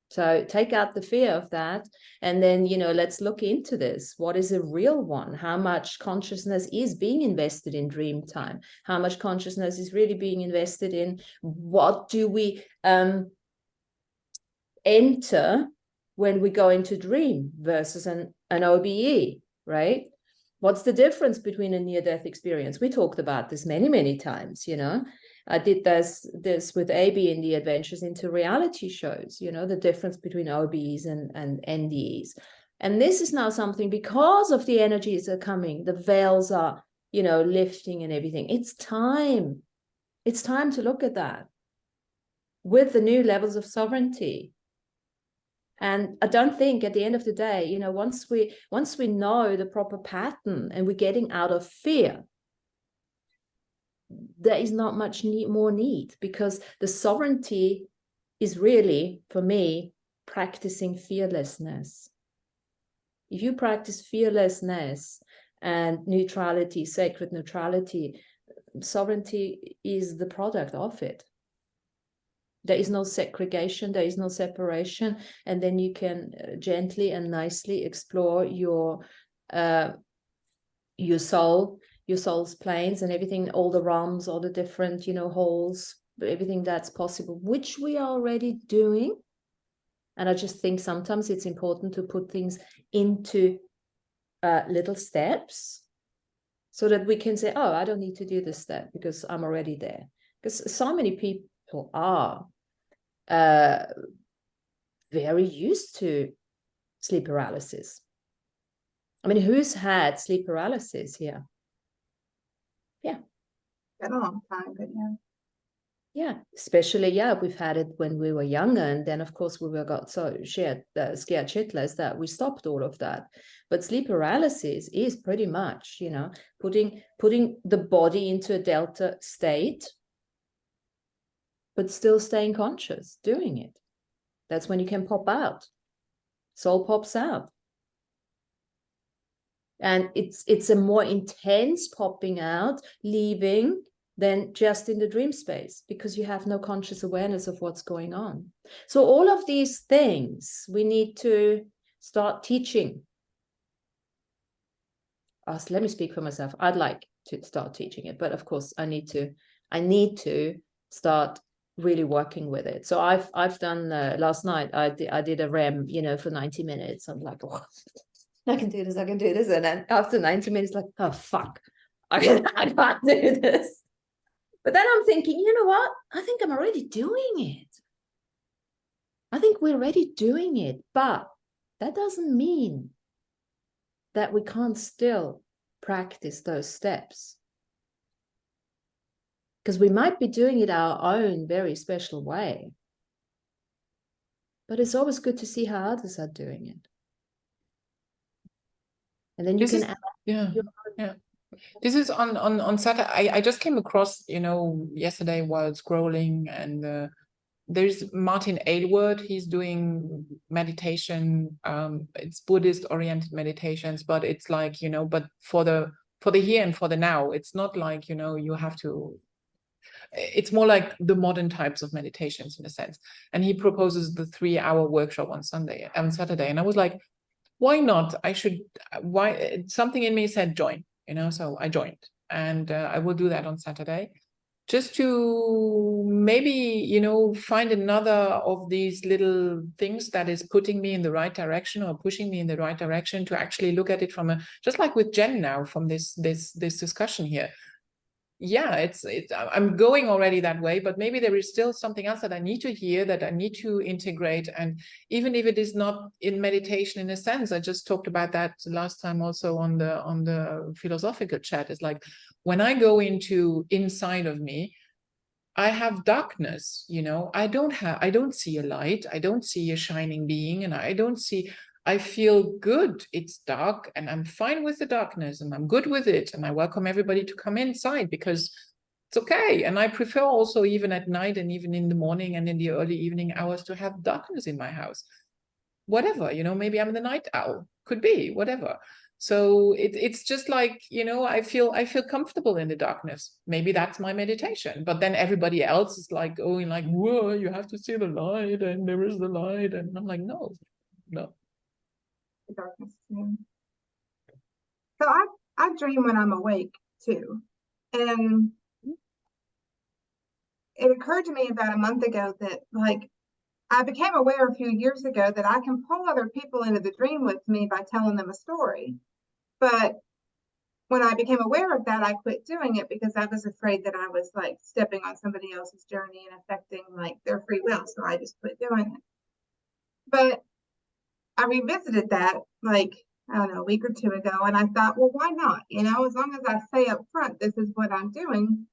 So take out the fear of that. And then, you know, let's look into this. What is a real one? How much consciousness is being invested in dream time? How much consciousness is really being invested in what do we enter when we go into dream versus an OBE, right? What's the difference between a near-death experience? We talked about this many, many times, you know. I did this with AB in the Adventures into Reality shows, you know, the difference between OBEs and NDEs. And this is now something, because of the energies that are coming, the veils are, you know, lifting and everything. It's time. It's time to look at that with the new levels of sovereignty. And I don't think at the end of the day, you know, once we know the proper pattern and we're getting out of fear, there is not much more need, because the sovereignty is really, for me, practicing fearlessness. If you practice fearlessness and neutrality, sacred neutrality, sovereignty is the product of it. There is no segregation, there is no separation, and then you can gently and nicely explore your soul's planes and everything, all the realms, all the different, you know, holes, everything that's possible, which we are already doing. And I just think sometimes it's important to put things into little steps so that we can say, oh, I don't need to do this step because I'm already there. Because so many people are very used to sleep paralysis. I mean, who's had sleep paralysis here? Yeah. Been a long time, but yeah. Yeah, especially, yeah, we've had it when we were younger, and then of course we got so scared shitless that we stopped all of that. But sleep paralysis is pretty much, you know, putting the body into a delta state, but still staying conscious, doing it. That's when you can pop out. Soul pops out. And it's a more intense popping out, leaving, than just in the dream space, because you have no conscious awareness of what's going on. So all of these things we need to start teaching us. Let me speak for myself. I'd like to start teaching it, but of course I need to start really working with it. So I've done last night I did a REM, you know, for 90 minutes. I'm like, oh, I can do this, and then after 90 minutes, like, oh fuck, I can't do this. But then I'm thinking, you know what? I think I'm already doing it. I think we're already doing it, but that doesn't mean that we can't still practice those steps. Because we might be doing it our own very special way. But it's always good to see how others are doing it. And then you can add yeah. This is on Saturday. I just came across, you know, yesterday while scrolling, and there's Martin Aylward. He's doing meditation. It's Buddhist oriented meditations, but it's like, you know, but for the here and for the now. It's not like, you know, you have to. It's more like the modern types of meditations in a sense. And he proposes the 3-hour workshop on Saturday, and I was like, why not? Something in me said join, so I joined, and I will do that on Saturday, just to maybe, find another of these little things that is putting me in the right direction or pushing me in the right direction, to actually look at it from just like with Jen now, from this discussion here. Yeah, I'm going already that way, but maybe there is still something else that I need to hear, that I need to integrate. And even if it is not in meditation in a sense, I just talked about that last time also on the philosophical chat. It's like, when I go inside of me, I have darkness, I don't see a light, I don't see a shining being, and I feel good. It's dark and I'm fine with the darkness and I'm good with it. And I welcome everybody to come inside because it's okay. And I prefer also, even at night and even in the morning and in the early evening hours, to have darkness in my house. Whatever, maybe I'm the night owl, could be, whatever. So it's just like, I feel comfortable in the darkness. Maybe that's my meditation. But then everybody else is like going like, whoa, you have to see the light, and there is the light. And I'm like, no. The darkness too. So I dream when I'm awake too. And it occurred to me about a month ago that, like, I became aware a few years ago that I can pull other people into the dream with me by telling them a story. But when I became aware of that, I quit doing it because I was afraid that I was like stepping on somebody else's journey and affecting like their free will. So I just quit doing it. But I revisited that like, I don't know, a week or two ago. And I thought, well, why not? As long as I say up front, this is what I'm doing,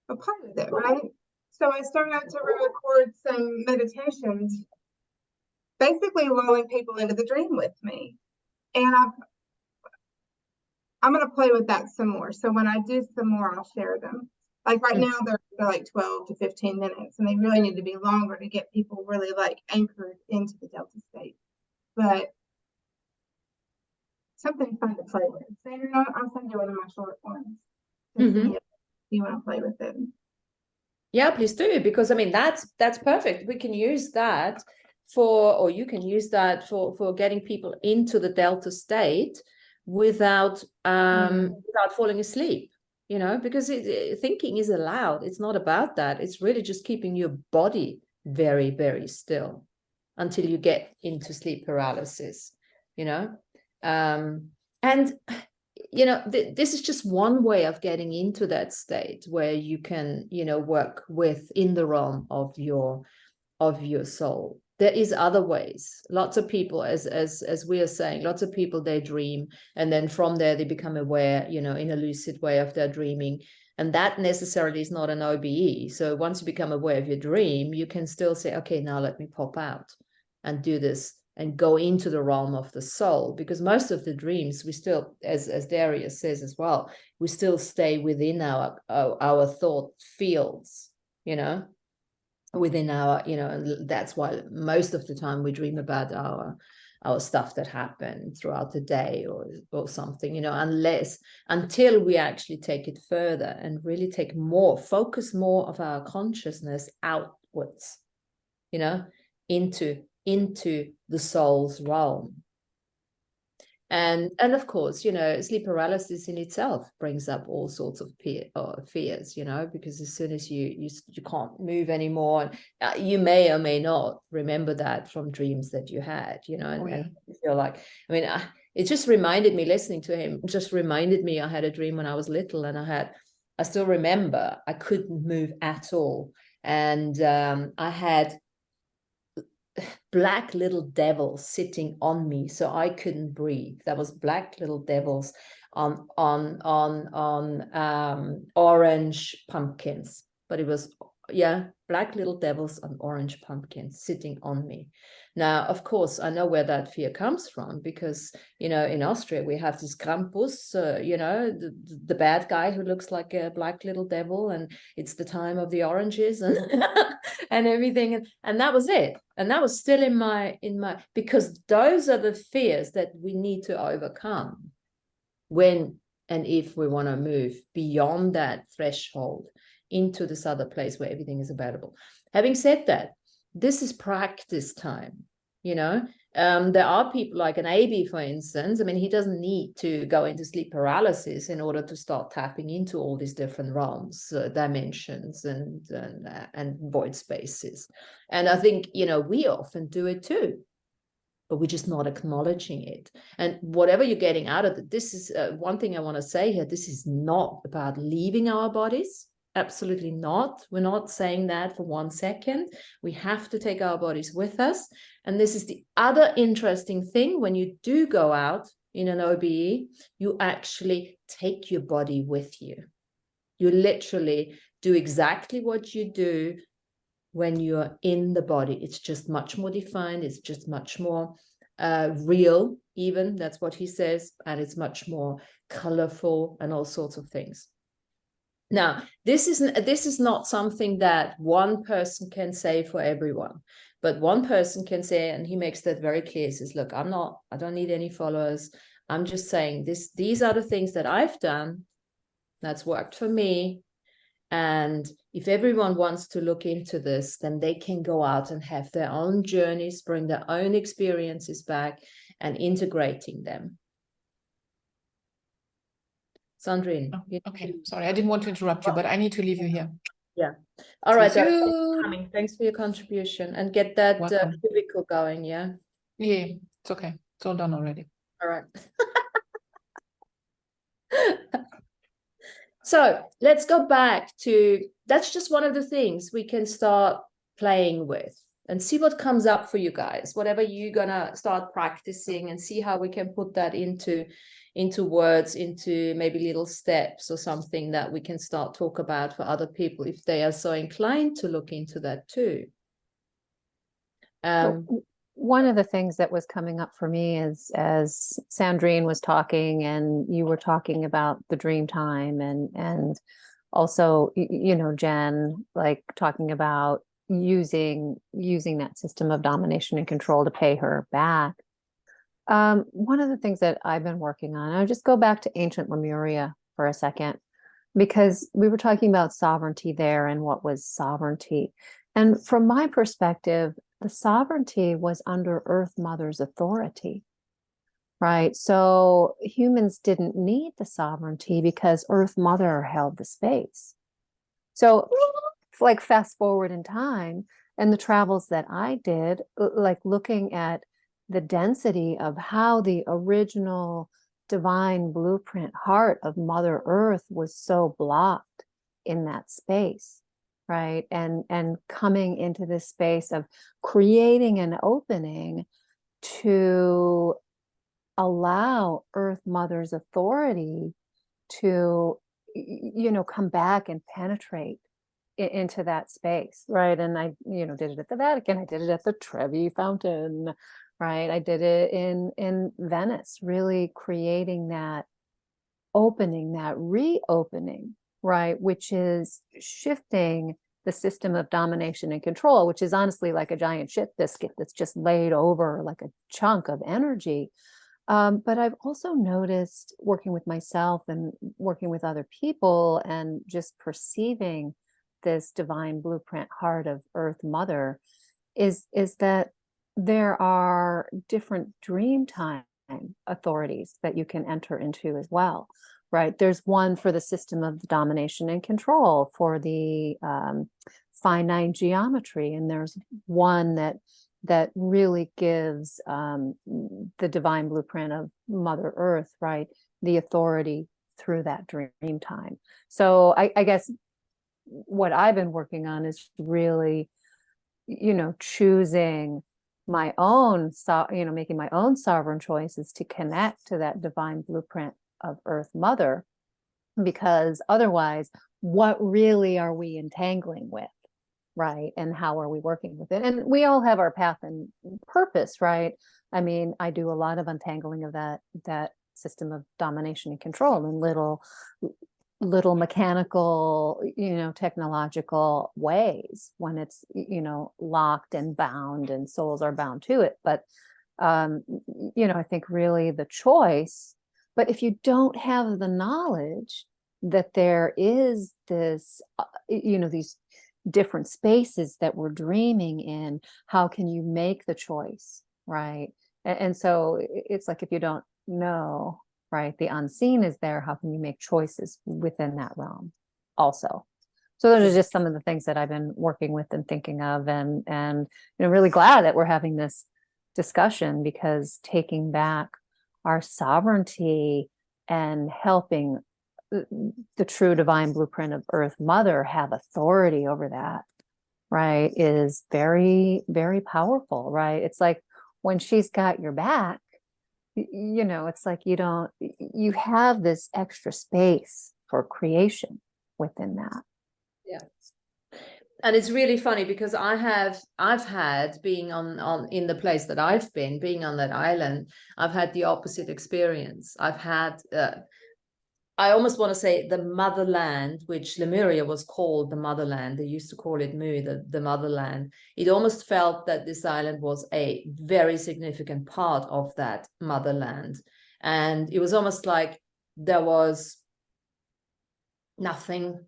a part of it, right? So I started to record some meditations, basically lulling people into the dream with me. And I'm going to play with that some more. So when I do some more, I'll share them. Like right now, they're like 12 to 15 minutes, and they really need to be longer to get people really like anchored into the Delta state. But something fun to play with. Sandra, I'll send you one of my short ones. If you want to play with it. Yeah, please do, because I mean that's perfect. We can use that or you can use that for getting people into the Delta state without falling asleep, because thinking is allowed. It's not about that. It's really just keeping your body very, very still until you get into sleep paralysis, and this is just one way of getting into that state where you can, work within the realm of your soul. There is other ways. Lots of people, as we are saying, lots of people, they dream, and then from there they become aware, in a lucid way of their dreaming. And that necessarily is not an OBE. So once you become aware of your dream, you can still say, okay, now let me pop out and do this and go into the realm of the soul, because most of the dreams we still, as Darius says as well, we still stay within our thought fields, within our, and that's why most of the time we dream about our stuff that happened throughout the day or something, until we actually take it further and really focus more of our consciousness outwards, into the soul's realm. And of course, sleep paralysis in itself brings up all sorts of fears, because as soon as you can't move anymore, you may or may not remember that from dreams that you had, and you feel like, it just reminded me, listening to him, I had a dream when I was little, and I still remember I couldn't move at all. And I had black little devils sitting on me, so I couldn't breathe. There was black little devils on orange pumpkins, but it was black little devils on orange pumpkins sitting on me. Now, of course, I know where that fear comes from, because in Austria we have this Krampus, the bad guy who looks like a black little devil, and it's the time of the oranges and and everything, and that was it. And that was still in my because those are the fears that we need to overcome when and if we want to move beyond that threshold into this other place where everything is available. Having said that, this is practice time, There are people like an AB, for instance. I mean, he doesn't need to go into sleep paralysis in order to start tapping into all these different realms, dimensions, and void spaces. And I think, you know, we often do it too, but we're just not acknowledging it. And whatever you're getting out of it, this is one thing I want to say here. This is not about leaving our bodies. Absolutely not. We're not saying that for 1 second. We have to take our bodies with us. And this is the other interesting thing. When you do go out in an OBE, you actually take your body with you. You literally do exactly what you do when you're in the body. It's just much more defined. It's just much more real, even. That's what he says. And it's much more colorful and all sorts of things. Now, this is not something that one person can say for everyone, but one person can say, and he makes that very clear. He says, look, I don't need any followers. I'm just saying these are the things that I've done that's worked for me. And if everyone wants to look into this, then they can go out and have their own journeys, bring their own experiences back and integrating them. Sandrine. Oh, okay, sorry, I didn't want to interrupt you, but I need to leave you here. Yeah. All right. You. Thanks for your contribution, and get that cubicle going. Yeah. Yeah, it's okay. It's all done already. All right. So let's go back to, that's just one of the things we can start playing with and see what comes up for you guys, whatever you're gonna start practicing, and see how we can put that into words, into maybe little steps or something that we can start talk about for other people if they are so inclined to look into that too. One of the things that was coming up for me is, as Sandrine was talking and you were talking about the dream time, and also, you know, Jen, like talking about using that system of domination and control to pay her back. One of the things that I've been working on, I'll just go back to ancient Lemuria for a second, because we were talking about sovereignty there and what was sovereignty. And from my perspective, the sovereignty was under Earth Mother's authority, right? So humans didn't need the sovereignty because Earth Mother held the space. So like fast forward in time and the travels that I did, like looking at the density of how the original divine blueprint heart of Mother Earth was so blocked in that space, right? And coming into this space of creating an opening to allow Earth Mother's authority to, you know, come back and penetrate into that space, right? And I, you know, did it at the Vatican, I did it at the Trevi Fountain, right? I did it in Venice, really creating that opening, that reopening, right? Which is shifting the system of domination and control, which is honestly like a giant shit biscuit that's just laid over like a chunk of energy. But I've also noticed, working with myself and working with other people and just perceiving this divine blueprint heart of Earth Mother, is that there are different dream time authorities that you can enter into as well, right? There's one for the system of domination and control, for the finite geometry, and there's one that really gives the divine blueprint of Mother Earth, right, the authority through that dream time. So I guess what I've been working on is really, you know, choosing my own, you know, making my own sovereign choices to connect to that divine blueprint of Earth Mother, because otherwise, what really are we entangling with, right? And how are we working with it? And we all have our path and purpose, right? I mean, I do a lot of untangling of that system of domination and control in little mechanical, you know, technological ways when it's, you know, locked and bound and souls are bound to it. But, you know, I think really the choice, but if you don't have the knowledge that there is this, you know, these different spaces that we're dreaming in, how can you make the choice, right? And so it's like, if you don't know, right, the unseen is there, how can you make choices within that realm also? So those are just some of the things that I've been working with and thinking of, and really glad that we're having this discussion, because taking back our sovereignty and helping the true divine blueprint of Earth Mother have authority over that, right, is very, very powerful, right? It's like when she's got your back, it's like you have this extra space for creation within that. Yeah. And it's really funny because I've had, being on in the place that I've been, being on that island, I've had the opposite experience. I've had I almost want to say the motherland, which Lemuria was called the motherland. They used to call it Mu, the motherland. It almost felt that this island was a very significant part of that motherland. And it was almost like there was nothing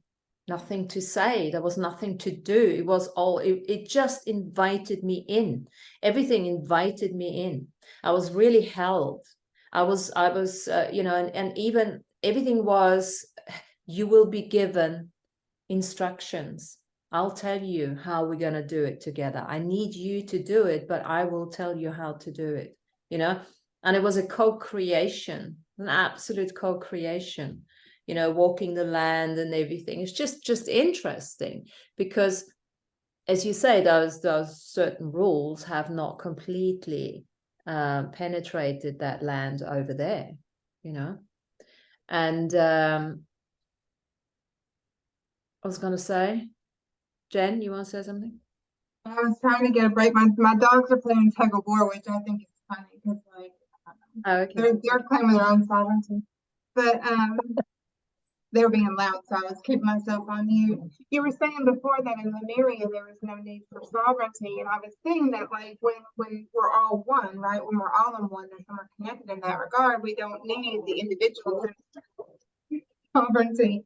to say. There was nothing to do. It was all, it just invited me in. Everything invited me in. I was really held. I was and even everything was, you will be given instructions. I'll tell you how we're going to do it together. I need you to do it, but I will tell you how to do it, and it was a co-creation, an absolute co-creation, walking the land and everything. It's just interesting because, as you say, those certain rules have not completely penetrated that land over there, and I was going to say, Jen, you want to say something? I was trying to get a break. My dogs are playing tug of war, which I think is funny because they're claiming their own sovereignty, but they were being loud, so I was keeping myself on mute. You were saying before that in Lemuria there was no need for sovereignty, and I was saying that when we're all one, right? When we're all in oneness and we're connected in that regard, we don't need the individual sovereignty.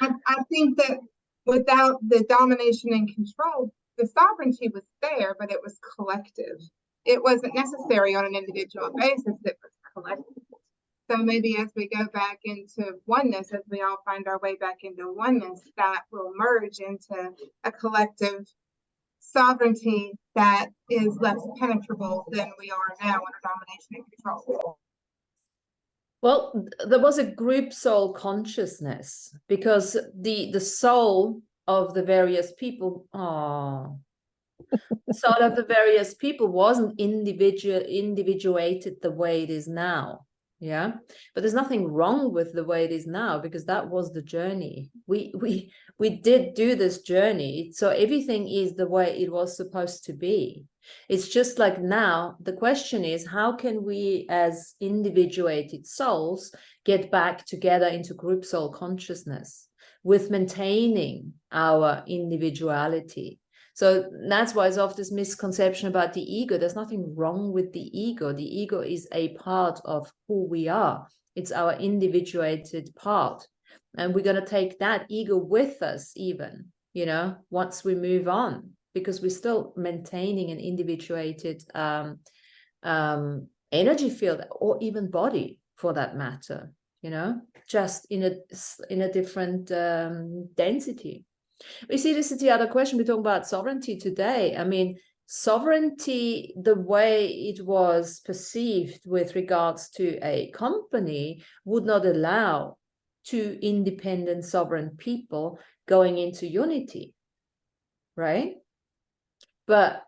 I think that without the domination and control, the sovereignty was there, but it was collective. It wasn't necessary on an individual basis, it was collective. So maybe as we go back into oneness, as we all find our way back into oneness, that will merge into a collective sovereignty that is less penetrable than we are now under domination and control. Well, there was a group soul consciousness, because the soul of the various people, soul of the various people wasn't individuated the way it is now. Yeah, but there's nothing wrong with the way it is now, because that was the journey. We did do this journey, so everything is the way it was supposed to be. It's just like now the question is, how can we as individuated souls get back together into group soul consciousness with maintaining our individuality? So that's why it's often this misconception about the ego. There's nothing wrong with the ego. The ego is a part of who we are. It's our individuated part. And we're going to take that ego with us even, once we move on, because we're still maintaining an individuated energy field, or even body for that matter, just in a different density. We see this is the other question. We're talking about sovereignty today. I mean, sovereignty, the way it was perceived with regards to a company, would not allow two independent sovereign people going into unity, right? But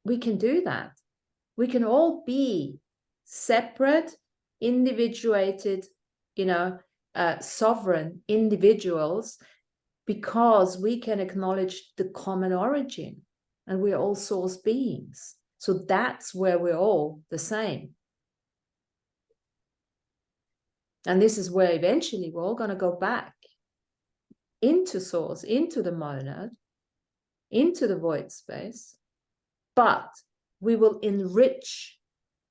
we can do that. We can all be separate, individuated, sovereign individuals, because we can acknowledge the common origin, and we're all source beings. So that's where we're all the same. And this is where eventually we're all going to go back into source, into the monad, into the void space, but we will enrich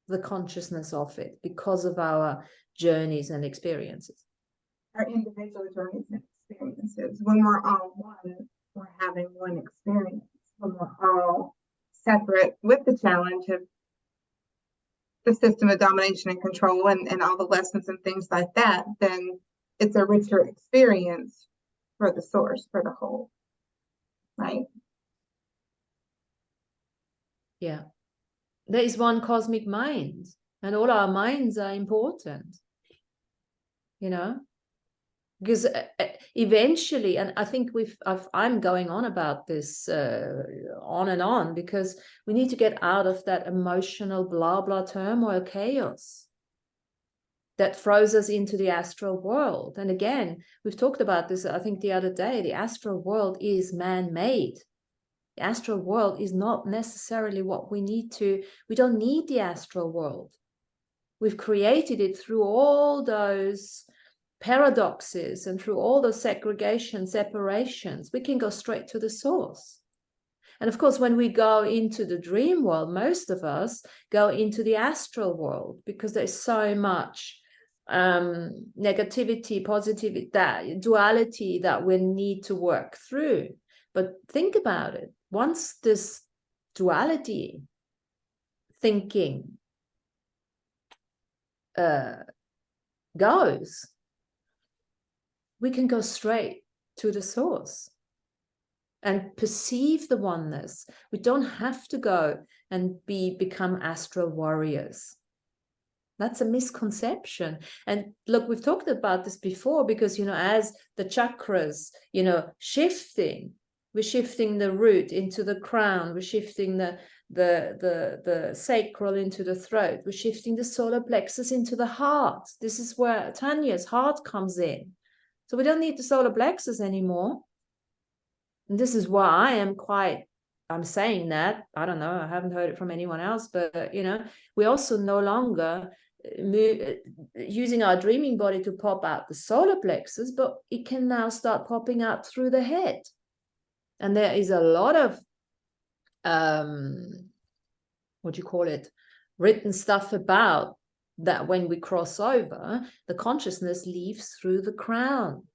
the consciousness of it because of our journeys and experiences. Our individual journeys and experiences. When we're all one, we're having one experience. When we're all separate with the challenge of the system of domination and control and all the lessons and things like that, then it's a richer experience for the source, for the whole, right? Yeah. There is one cosmic mind, and all our minds are important, you know, because eventually, and I think I'm going on about this on and on, because we need to get out of that emotional blah blah turmoil chaos that throws us into the astral world. And again, we've talked about this, I think, the other day. The astral world is man-made. The astral world is not necessarily what we need to. We don't need the astral world. We've created it through all those paradoxes and through all those segregation, separations. We can go straight to the source. And of course, when we go into the dream world, most of us go into the astral world because there's so much negativity, positivity, that duality that we need to work through. But think about it. Once this duality thinking goes, we can go straight to the source and perceive the oneness. We don't have to go and become astral warriors. That's a misconception. And look, we've talked about this before, because, you know, as the chakras, you know, shifting, we're shifting the root into the crown, we're shifting the sacral into the throat, we're shifting the solar plexus into the heart. This is where Tanya's heart comes in. So we don't need the solar plexus anymore. And this is why I'm saying that, I don't know, I haven't heard it from anyone else, but, you know, we also no longer using our dreaming body to pop out the solar plexus, but it can now start popping out through the head. And there is a lot of, written stuff about that. When we cross over, the consciousness leaves through the crown.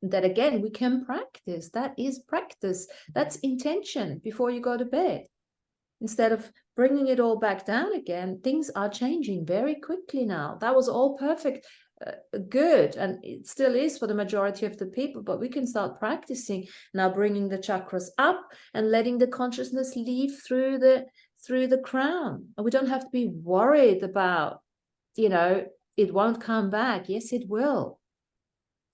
That again, we can practice. That is practice. That's intention before you go to bed. Instead of bringing it all back down again, things are changing very quickly now. That was all perfect, good, and it still is for the majority of the people, but we can start practicing now, bringing the chakras up and letting the consciousness leave through the crown. And we don't have to be worried about, you know, it won't come back. Yes, it will.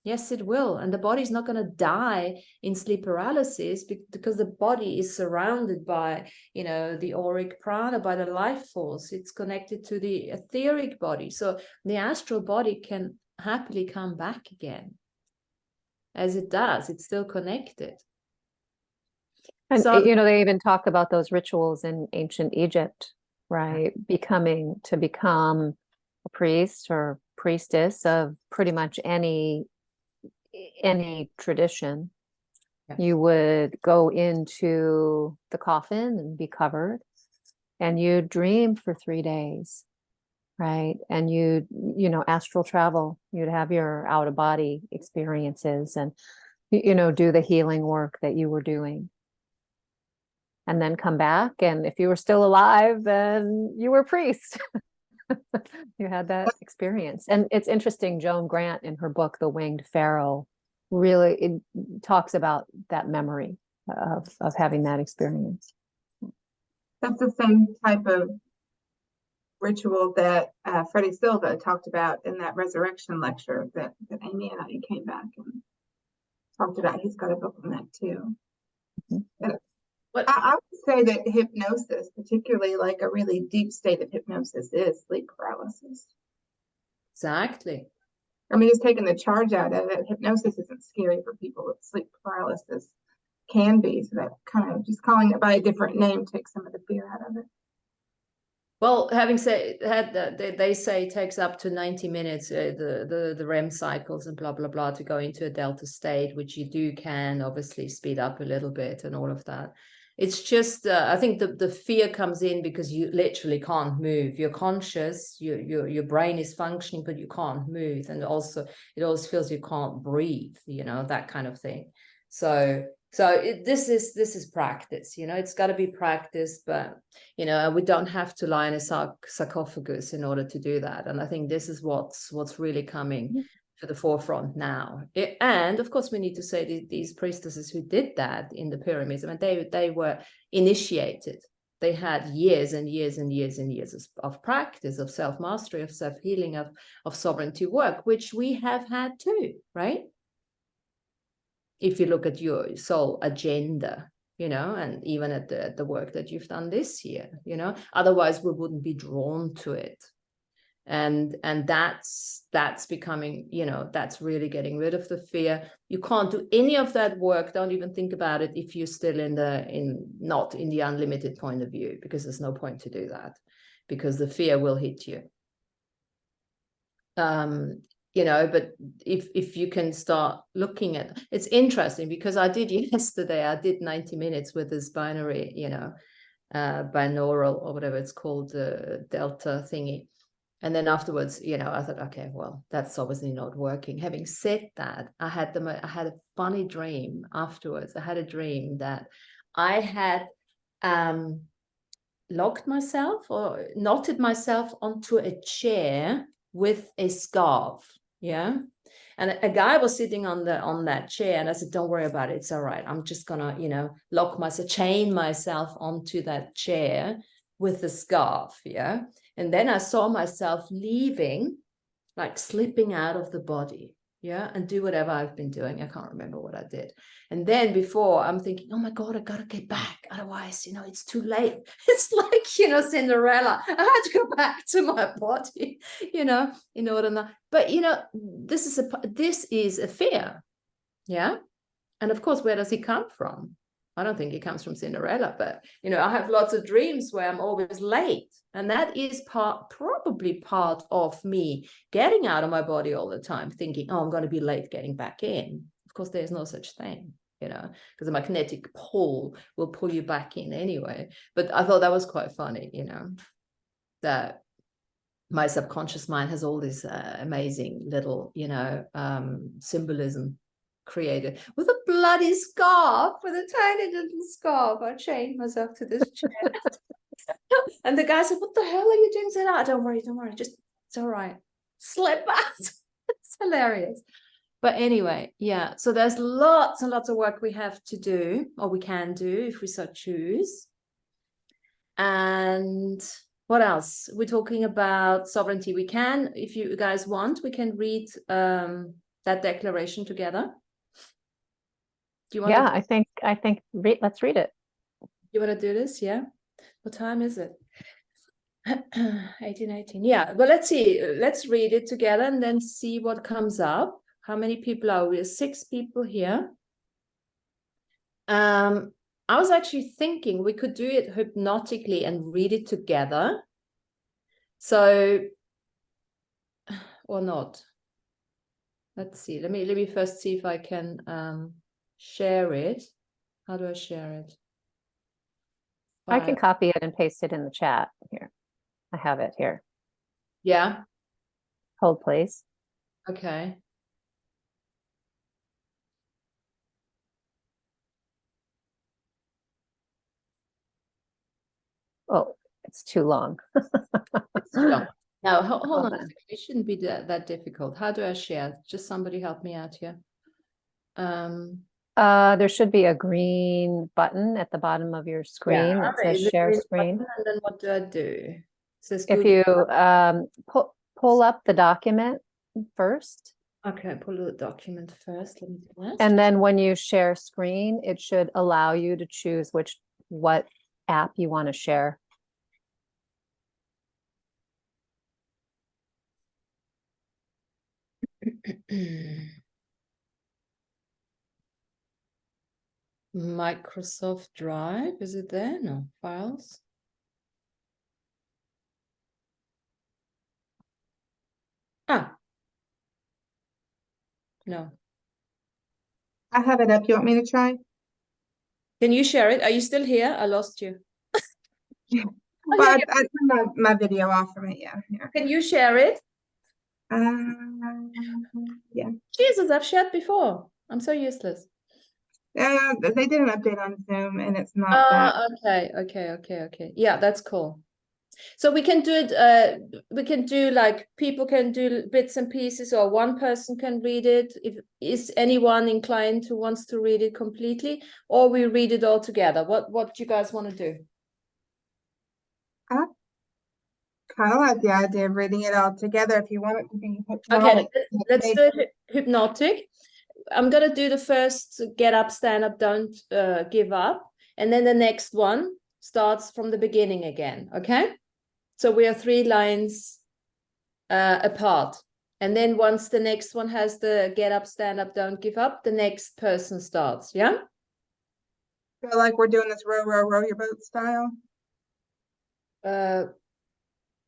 Yes, it will. And the body's not going to die in sleep paralysis, because the body is surrounded by, you know, the auric prana, by the life force. It's connected to the etheric body. So the astral body can happily come back again. As it does, it's still connected. And, So, you know, they even talk about those rituals in ancient Egypt, right? Become a priest or priestess of pretty much any tradition. yes. You would go into the coffin and be covered, and you dream for 3 days, right? And you know, astral travel. You'd have your out of body experiences, and, you know, do the healing work that you were doing, and then come back. And if you were still alive, then you were a priest. You had that experience. And it's interesting, Joan Grant in her book, The Winged Pharaoh, really it talks about that memory of having that experience. That's the same type of ritual that Freddie Silva talked about in that resurrection lecture that Amy and I came back and talked about. He's got a book on that too. Mm-hmm. I would say that hypnosis, particularly like a really deep state of hypnosis, is sleep paralysis. Exactly. I mean, it's taking the charge out of it. Hypnosis isn't scary for people, but sleep paralysis can be. So that kind of just calling it by a different name takes some of the fear out of it. Well, having said that, they say it takes up to 90 minutes, the REM cycles and blah, blah, blah, to go into a delta state, which you can obviously speed up a little bit and all of that. It's just, I think the fear comes in because you literally can't move. You're conscious, your brain is functioning, but you can't move. And also, it always feels you can't breathe, you know, that kind of thing. So So this is practice, you know, it's got to be practice, but, you know, we don't have to lie in a sarcophagus in order to do that. And I think this is what's really coming to the forefront now. And of course, we need to say these priestesses who did that in the pyramids, I mean, they were initiated. They had years and years and years and years of practice, of self-mastery, of self-healing, of sovereignty work, which we have had too, right? If you look at your soul agenda, you know, and even at the work that you've done this year, you know, otherwise we wouldn't be drawn to it. And that's becoming, you know, that's really getting rid of the fear. You can't do any of that work. Don't even think about it if you're still not in the unlimited point of view, because there's no point to do that, because the fear will hit you. You know, but if you can start looking at, it's interesting because I did 90 minutes with this binary, you know, binaural or whatever it's called, the delta thingy. And then afterwards, you know, I thought, okay, well, that's obviously not working. Having said that, I had a funny dream afterwards. I had a dream that I had locked myself or knotted myself onto a chair with a scarf. Yeah. And a guy was sitting on that chair, and I said, don't worry about it. It's all right. I'm just gonna, you know, chain myself onto that chair with the scarf. Yeah. And then I saw myself leaving, like slipping out of the body. Yeah. And do whatever I've been doing. I can't remember what I did. And then before I'm thinking, oh my God, I got to get back. Otherwise, you know, it's too late. It's like, you know, Cinderella. I had to go back to my body, you know, in order not, but you know, this is a fear. Yeah. And of course, where does it come from? I don't think it comes from Cinderella, but, you know, I have lots of dreams where I'm always late. And that is probably part of me getting out of my body all the time, thinking, oh, I'm going to be late getting back in. Of course, there's no such thing, you know, because the magnetic pull will pull you back in anyway. But I thought that was quite funny, you know, that my subconscious mind has all this amazing little, you know, symbolism created with a bloody scarf, with a tiny little scarf. I chained myself to this chair. And the guy said, what the hell are you doing? I said, oh, don't worry, just, it's all right. Slip out. It's hilarious. But anyway, yeah, so there's lots and lots of work we have to do, or we can do if we so choose. And what else? We're talking about sovereignty. We can, if you guys want, we can read that declaration together. Do you want Yeah, I think let's read it. You want to do this? Yeah. What time is it? 18:18. Yeah. Well, let's see. Let's read it together and then see what comes up. How many people are we? 6 people here. I was actually thinking we could do it hypnotically and read it together. So, or not. Let's see. Let me first see if I can share it. How do I share it? I can copy it and paste it in the chat here. I have it here. Yeah. Hold, please. Okay. Oh, it's too long. It's too long. Now, hold on a second. It shouldn't be that difficult. How do I share? Just somebody help me out here. There should be a green button at the bottom of your screen that says share screen. And then what do I do? It says if you pull up the document first. Okay, pull the document first. Let me do that. And then when you share screen, it should allow you to choose what app you want to share. Microsoft Drive, is it there? No, files. No. I have it up. You want me to try? Can you share it? Are you still here? I lost you. Well, I turned my video off from it. Yeah. Can you share it? Yeah. Jesus, I've shared before. I'm so useless. They did an update on Zoom, and it's not that. Okay. Yeah, that's cool. So we can do it, we can do like, people can do bits and pieces, or one person can read it. If is anyone inclined who wants to read it completely, or we read it all together? What do you guys want to do? I kind of like the idea of reading it all together if you want it to be Okay, hypnotic. let's do it hypnotic. I'm gonna do the first get up, stand up, don't give up, and then the next one starts from the beginning again. Okay, so we are 3 lines apart, and then once the next one has the get up, stand up, don't give up, the next person starts. Yeah. Feel like we're doing this row, row, row your boat style.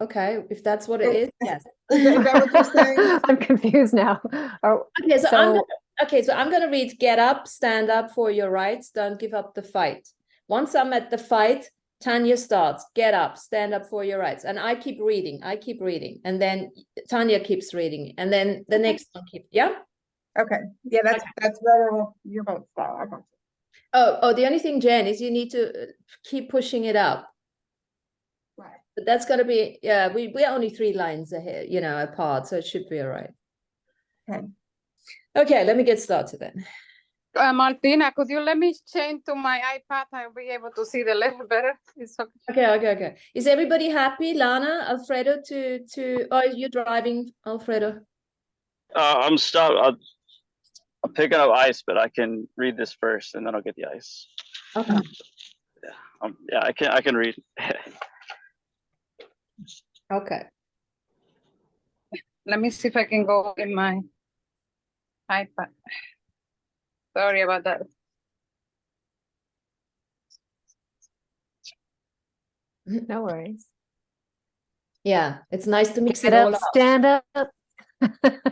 Okay, if that's what it is, yes. Is that what you're saying? I'm confused now. Oh, Okay, so I'm gonna read get up, stand up for your rights, don't give up the fight. Once I'm at the fight, Tanya starts, get up, stand up for your rights. And I keep reading, and then Tanya keeps reading, and then the next one keeps, yeah? Okay. Yeah, that's row, row, row your boat style. I got you. Oh, the only thing, Jen, is you need to keep pushing it up. Right. But that's gonna be, yeah, we're only 3 lines ahead, apart, so it should be all right. Okay. Okay, let me get started then. Martina, could you let me change to my iPad? I'll be able to see the letter better. It's okay. Okay. Is everybody happy, Lana, Alfredo, oh, you're driving, Alfredo? I'm stopped. I'm picking up ice, but I can read this first, and then I'll get the ice. Okay. Yeah, I can read. Okay. Let me see if I can go in my iPad. Sorry about that. no worries. Yeah, it's nice to mix Get it all up, up. stand up.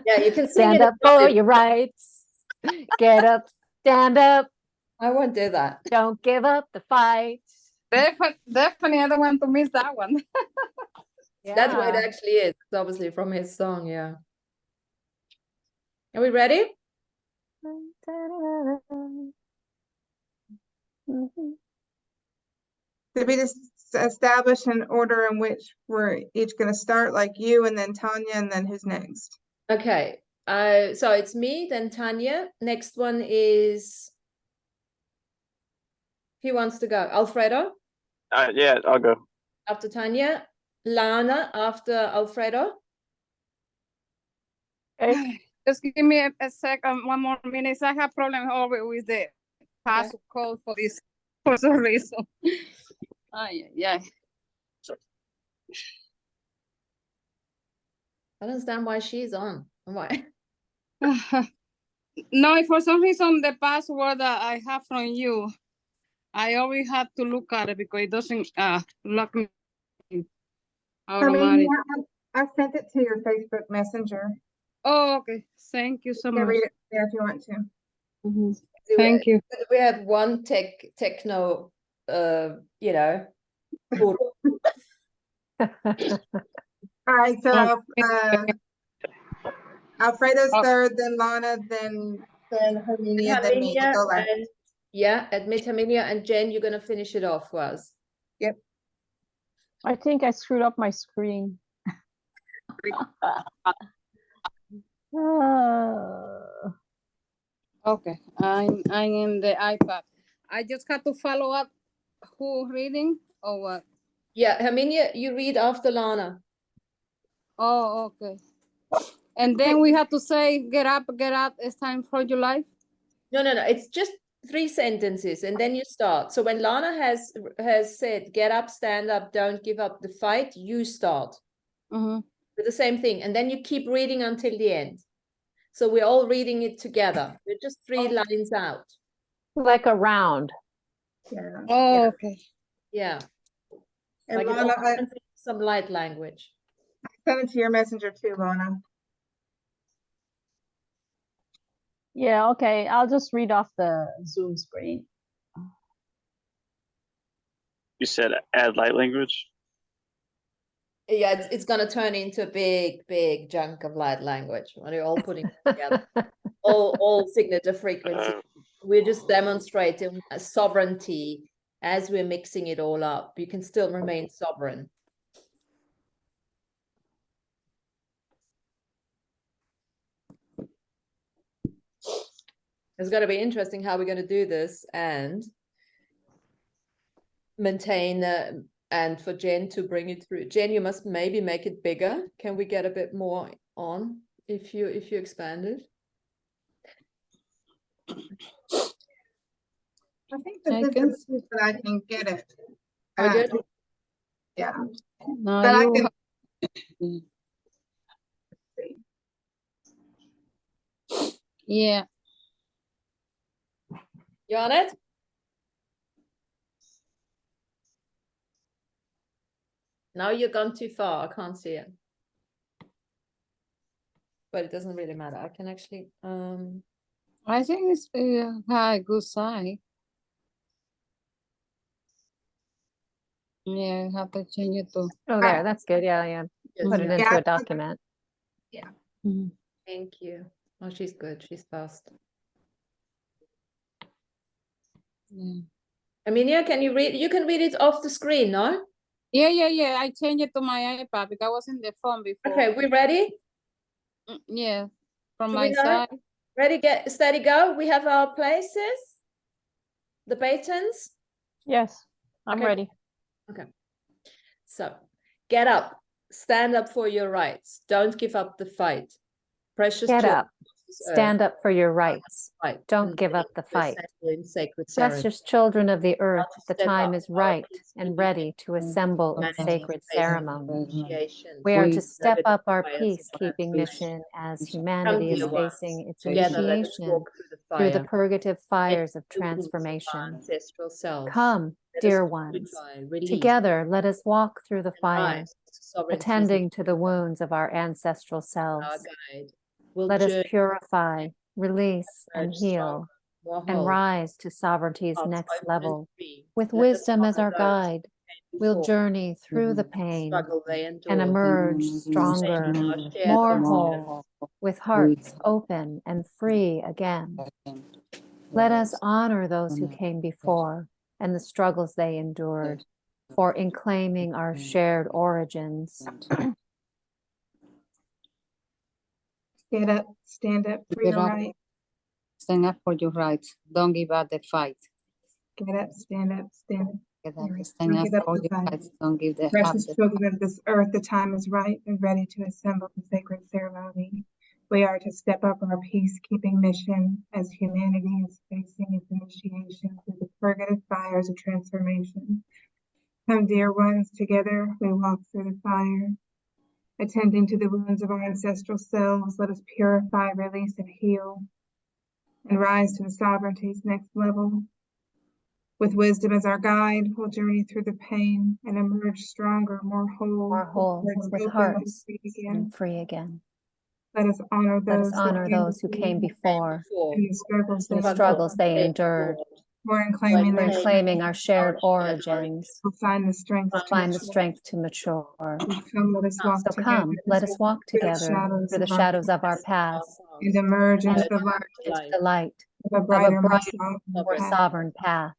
Yeah, you can sing Stand it up for your rights. Get up, stand up. I won't do that. Don't give up the fight. Definitely, I don't want to miss that one. That's what it actually is. It's obviously from his song, yeah. Are we ready? Did we just establish an order in which we're each going to start, like you and then Tanya, and then who's next? Okay. So it's me, then Tanya. Next one is, who wants to go? Alfredo Yeah, I'll go. after Tanya. Lana after Alfredo. Just give me a second, 1 more minute. I have problem always with the password code for this for some reason. Yeah. I don't understand why she's on. Why? No, for some reason the password that I have from you, I always have to look at it because it doesn't lock me automatic. I sent it to your Facebook Messenger. Oh, okay. Thank you so You can much. read it there if you want to. Mm-hmm. Thank you. We have one techno, poodle. All right, so Alfredo's Oh. third, then Lana, then Herminia, then me. You go last. Admit Herminia, and Jen, you're gonna finish it off for us. Yep. I think I screwed up my screen. Okay, I'm in the iPad. I just have to follow up who reading or what? Yeah, Herminia, you read after Lana. Oh, okay. And then we have to say, get up, it's time for your life. No, it's just 3 sentences, and then you start. So when Lana has said, get up, stand up, don't give up the fight, you start with the same thing, and then you keep reading until the end. So we're all reading it together. We're just 3 lines out. Like a round. Yeah. Oh, okay. Yeah. And Like Lana, some light language. send it to your messenger too, Lana. Yeah, okay. I'll just read off the Zoom screen. You said add light language. Yeah, it's gonna turn into a big chunk of light language when you're all putting it together. all signature frequency we're just demonstrating a sovereignty as we're mixing it all up. You can still remain sovereign. It's going to be interesting how we're going to do this and maintain and for Jen to bring it through. Jen, you must maybe make it bigger. Can we get a bit more on if you expand it? I think this is the that I can get it. Oh, good. Yeah. No, But I you can, yeah. You on it? Now you've gone too far. I can't see it. But it doesn't really matter. I can actually I think it's a good sign. Yeah, I have to change it to. Oh, there, that's good. Yeah, yeah. yes, Put it yeah. into Yeah. a document. Mhm. Thank you. Oh, she's good. She's fast. Yeah. Amelia, can you read? You can read it off the screen, no? Yeah. I changed it to my iPad because I was in the phone before. Okay, we ready? Yeah, from Do my we know? side. Ready, get steady, go. We have our places, the batons. Yes, I'm Okay. ready. So get up, stand up for your rights. Don't give up the fight. Precious Get children up, of this stand up for your rights. fight. Don't and give ready up the to fight. assemble in sacred ceremony. Precious children of the earth, to the step time up is our right peacekeeping and ready to assemble in humanity sacred facing ceremony. initiation. We are to We- step up our fires of peacekeeping transformation. mission as Come, humanity is dear ones, facing its together let us initiation walk through the fire. purgative fires of Embodiments of our transformation. ancestral selves. Come, Let us dear ones, purify, release, together let us walk through the and fire, rise to sovereignty. attending to the wounds of our ancestral Our selves. guide. We'll Let us journey purify, release, and emerge stronger, heal, more and whole, rise to sovereignty's hearts next open and level. free. With Let us wisdom as honor our those guide, who came we'll before, journey through the the pain struggle they and endured, emerge stronger, making our shared more life whole, with hearts open and free again. Let us honor those who came before and the struggles they endured, for in claiming our shared origins. get up, stand up for Get your up. right. Stand up for your rights. Don't give up the fight. Get up, stand up, stand up. Get All up. right, Stand don't up give up for the your fight. rights. Don't give the up Precious the children of this earth, the time is right and ready to assemble the sacred ceremony. We are to step up our peacekeeping mission as humanity is facing its initiation through the purgative fires of transformation. Come, dear ones, together we walk through the fire. Attending to the wounds of our ancestral selves, let us purify, release, and heal, and rise to the sovereignty's next level. With wisdom as our guide, we'll journey through the pain and emerge stronger, more whole, More whole, hearts with open hearts and free again. and free again. Let us honor Let us those honor those who came before and the struggles and they the struggles they endured. We're in claiming We're their claiming our shared origins. will find the strength to Find the mature. strength to mature. Come, let us walk So together come, let us walk through the together shadows through the of our shadows of our past and emerge and into the light emerge into the light of a of a brighter, more brighter, sovereign more path. sovereign path.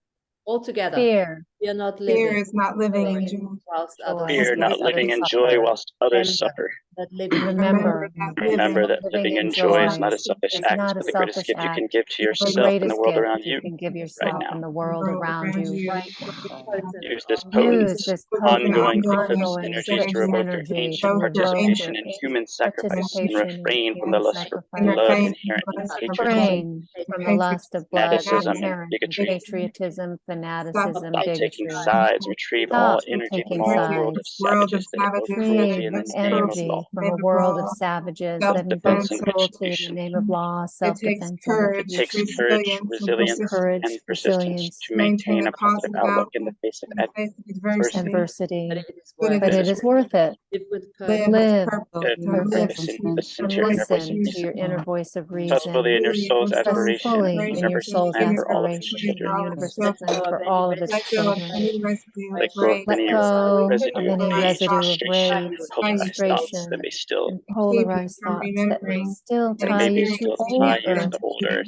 all together. Fear, We are not Fear living is not living in joy. whilst others joy, We are not whilst living others in joy suffer. whilst others Remember suffer. that living Remember, Remember that living living in in joy is joy not a selfish is act, not a but the greatest selfish gift you act. can give to The yourself and the greatest world gift around you you can give right yourself now. and the world around you right now. Use this Use potent, this ongoing potent, eclipse ongoing energies to eclipse revoke your energy to ancient revoke participation your in ancient human sacrifice and participation in refrain from the human lust for And sacrifice. blood refrain inherent in from patriotism, Refrain from the lust of blood fanaticism, and inherent in bigotry. patriotism, fanaticism, Stop taking bigotry. sides. Retrieve all Stop energy taking from a world of sides. world of savages that invoke savages cruelty in Retrieve the name of energy law. from a world of savages that invoke Self-defense and cruelty in the retribution. name of law, It takes self-defense and courage, It takes retribution. courage, resilience, and resilience, persistence Courage, and persistence resilience, to maintain maintain a a positive positive outlook in outlook the face of in the face of adversity. adversity. adversity, But it is But worth but it it is is worth it. Live with live purpose. with Live purpose, with Live and purpose listen and to your inner voice of listen to reason. your inner voice of Trust fully reason. in your soul's Trust Trust aspiration, fully in universe your soul's plan for all of its aspiration, children. the universe's plan for all of its let go of children. any residue of Let go of rage, Let any go of residue of any rage, residue of frustration, rage, and polarized thoughts that frustration, may still and keep you polarized from thoughts that may remembering still and tie you to experiencing tie old you to earth, the old earth,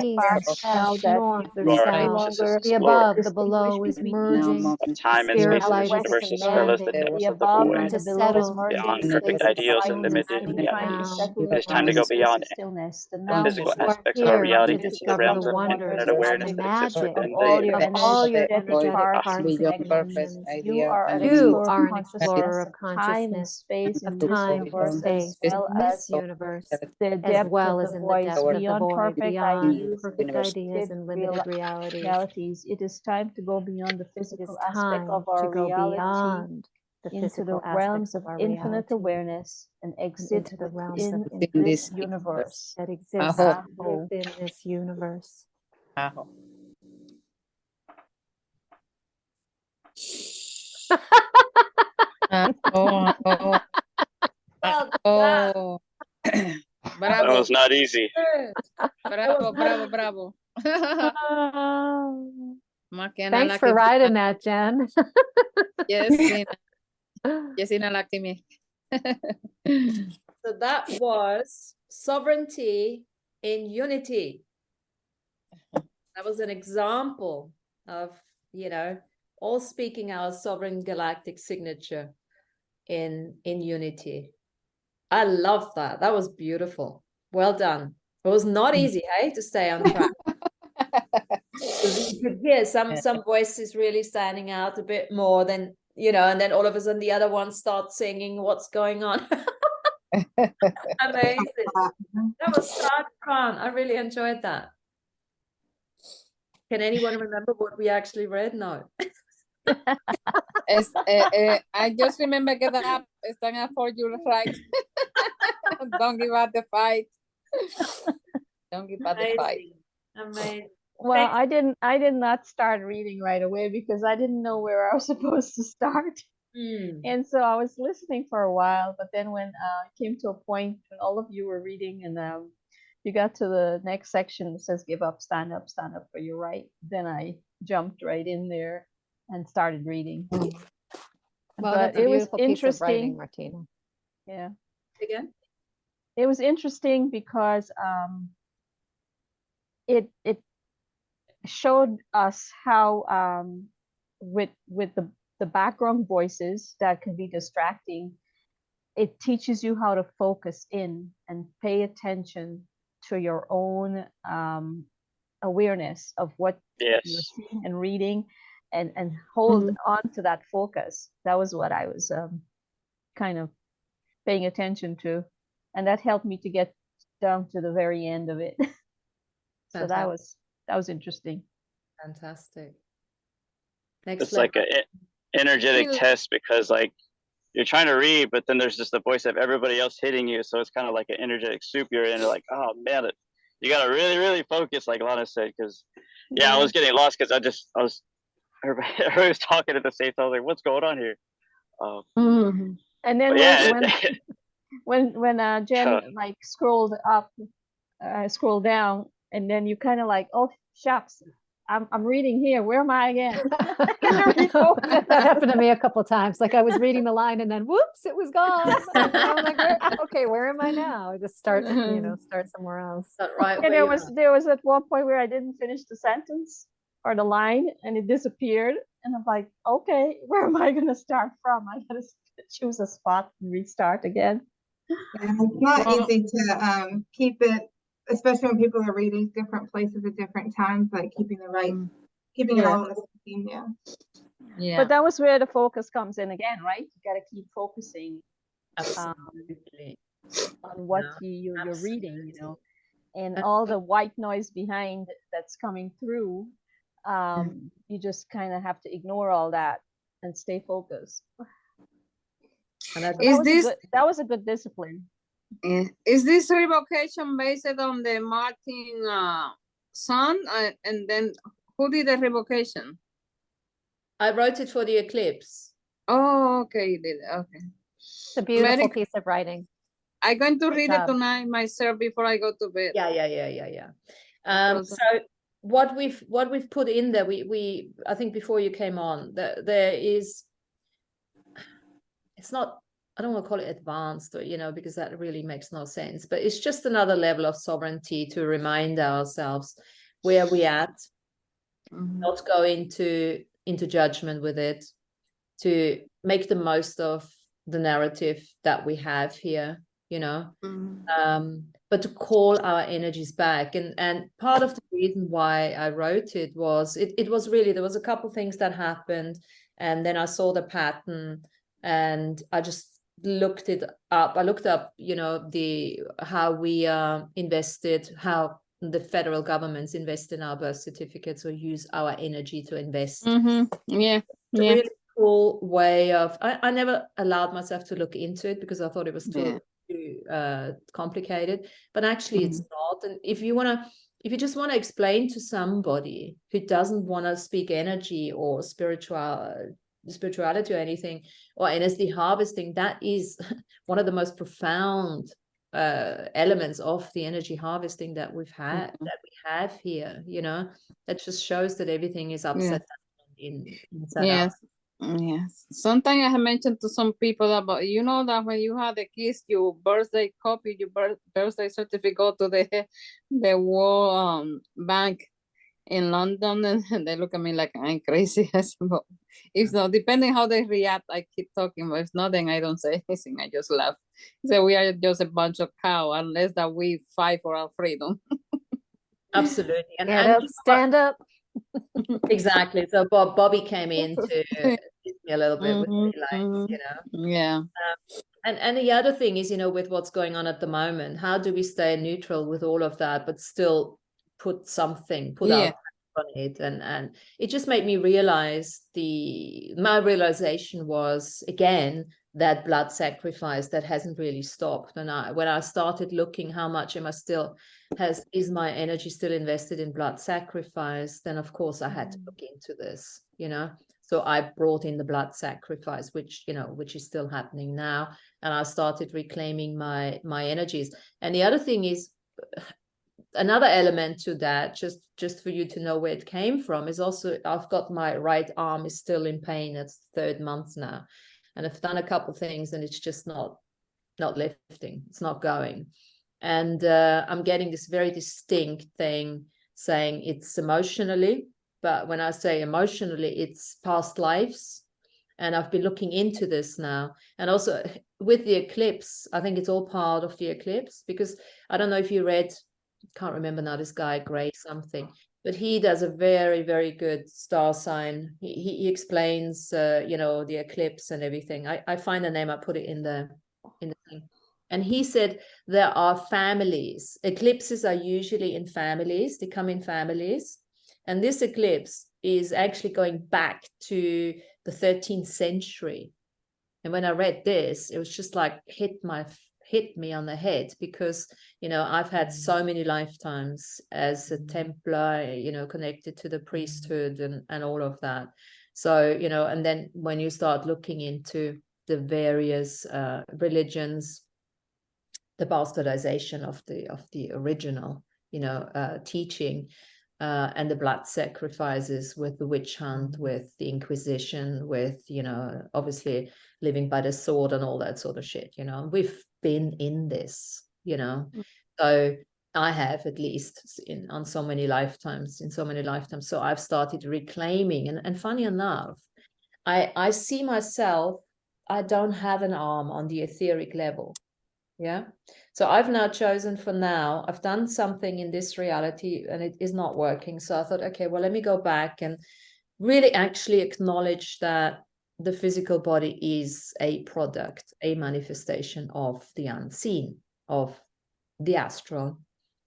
beings now have that north or You are south. anxious to The explore above, the below is merging. of time and Spirit space in light the is universe is commanding. relative. levels of the above void, and to the below is settle merging. beyond in perfect space of ideals and silence limited and And trying to realities. now. settle It's time in to a go space beyond of stillness. The the now physical You space. are aspects of our here reality to into the discover the realms of wonders infinite of awareness the that exists magic Of within the all your of universe. all your energetic energetic parts parts and and dimensions. dimensions. You are an You explorer of are an consciousness, explorer of of time and consciousness, space of in this time and universe, as space well in as this universe, the as depth well of as the in the voids, depth of the beyond void, perfect beyond ideals and perfect ideas limited and limited realities. realities. It is time to go beyond the It is physical aspect time of to our go reality beyond the into physical the aspects realms of of our infinite reality awareness and and exit into the realms of in this universe. that exist Aho. within this universe. Well done. Oh, That bravo, was not easy. bravo, bravo, bravo. Más que nada Thanks la for que writing that, Jen. Yesina la que me. So that was sovereignty in unity. That was an example of, all speaking our sovereign galactic signature in unity. I love that. That was beautiful. Well done. It was not easy, hey, to stay on track. You could hear some voices really standing out a bit more than, and then all of a sudden the other ones start singing what's going on. Amazing. That was so fun. I really enjoyed that. Can anyone remember what we actually read? No. I just remember get up, stand up for your right. Don't give up the fight. Don't give up the fight. Amazing. Well, I did not start reading right away because I didn't know where I was supposed to start. And so I was listening for a while, but then when it came to a point when all of you were reading and you got to the next section that says give up, stand up for your right, then I jumped right in there and started reading. Well, But that's a it was beautiful piece of writing, interesting. Martina. Yeah. Again? It was interesting because it showed us how with the background voices that can be distracting, it teaches you how to focus in and pay attention to your own awareness of what you're seeing and reading, and hold on to that focus. That was what I was kind of paying attention to, and that helped me to get down to the very end of it. So that was interesting. Fantastic. Next It's like an energetic test because like you're trying to read, but then there's just the voice of everybody else hitting you. So it's kind of like an energetic soup you're in. You're like, oh man, you got to really, really focus, like Lana said, because I was getting lost because everybody was talking at the same time. I was like, what's going on here? And then when Jen like scrolled down, and then you kind of like, oh shucks, I'm reading here. Where am I again? That happened to me a couple of times. Like I was reading the line and then whoops, it was gone. I'm like, where am I now? I just start somewhere else. Right. And there was at one point where I didn't finish the sentence or the line and it disappeared. And I'm like, okay, where am I gonna start from? I gotta choose a spot and restart again. And it's not easy to keep it, especially when people are reading different places at different times, like keeping it all in the same. Yeah. But that was where the focus comes in again, right? You got to keep focusing on what you're reading, and all the white noise behind that's coming through. You just kind of have to ignore all that and stay focused. And that was a good discipline. Is this revocation based on the Martin sun? And then who did the revocation? I wrote it for the eclipse. Oh, okay, you did. Okay. It's a beautiful piece of writing. I'm going to read it tonight myself before I go to bed. Yeah. So what we've put in there, we I think before you came on, there is, it's not, I don't want to call it advanced or, because that really makes no sense, but it's just another level of sovereignty to remind ourselves where we're at, not go into judgment with it, to make the most of the narrative that we have here, you know, but to call our energies back. And part of the reason why I wrote it was, it was really, there was a couple things that happened, and then I saw the pattern, and I just looked it up. I looked up, you know, how we invested, how the federal governments invest in our birth certificates, or use our energy to invest. Yeah. It's a really cool way of, I never allowed myself to look into it because I thought it was too complicated, but actually it's not. And if you just want to explain to somebody who doesn't want to speak energy or spirituality or anything, or energy harvesting, that is one of the most profound elements of the energy harvesting that we have here, you know, that just shows that everything is upset inside us. Yes. Sometimes I have mentioned to some people about, you know, that when you have the kids, your birthday copy, your birthday certificate, go to the World Bank in London, and they look at me like I'm crazy. It's not, depending how they react, I keep talking, but if not, then I don't say anything. I just laugh. So we are just a bunch of cow, unless that we fight for our freedom. Absolutely. And Get up, stand up. Exactly. So Bobby came in to teach me a little bit with relays, you know. Yeah. And the other thing is, you know, with what's going on at the moment, how do we stay neutral with all of that, but still put out on it? And it just made me realize my realization was, again, that blood sacrifice that hasn't really stopped. And when I started looking how much is my energy still invested in blood sacrifice, then of course I had to look into this, you know. So I brought in the blood sacrifice, which is still happening now, and I started reclaiming my energies. And the other thing is, another element to that, just for you to know where it came from, is also I've got my right arm is still in pain. It's the 3rd month now, and I've done a couple things, and it's just not lifting. It's not going. And I'm getting this very distinct thing saying it's emotionally, but when I say emotionally, it's past lives. And I've been looking into this now. And also with the eclipse, I think it's all part of the eclipse, because I don't know if you read, can't remember now, this guy, Gray something, but he does a very, very good star sign. He explains, you know, the eclipse and everything. I find the name, I put it in the thing. And he said there are families. Eclipses are usually in families. They come in families. And this eclipse is actually going back to the 13th century. And when I read this, it was just like hit me on the head, because, you know, I've had so many lifetimes as a Templar, you know, connected to the priesthood and all of that. So, you know, and then when you start looking into the various religions, the bastardization of the original, you know, teaching, and the blood sacrifices with the witch hunt, with the Inquisition, with, you know, obviously living by the sword and all that sort of shit, you know. We've been in this, you know. So I have, at least in so many lifetimes. So I've started reclaiming, and funny enough, I see myself, I don't have an arm on the etheric level. Yeah. So I've now chosen, for now, I've done something in this reality and it is not working. So I thought, okay, well, let me go back and really actually acknowledge that the physical body is a product, a manifestation of the unseen, of the astral,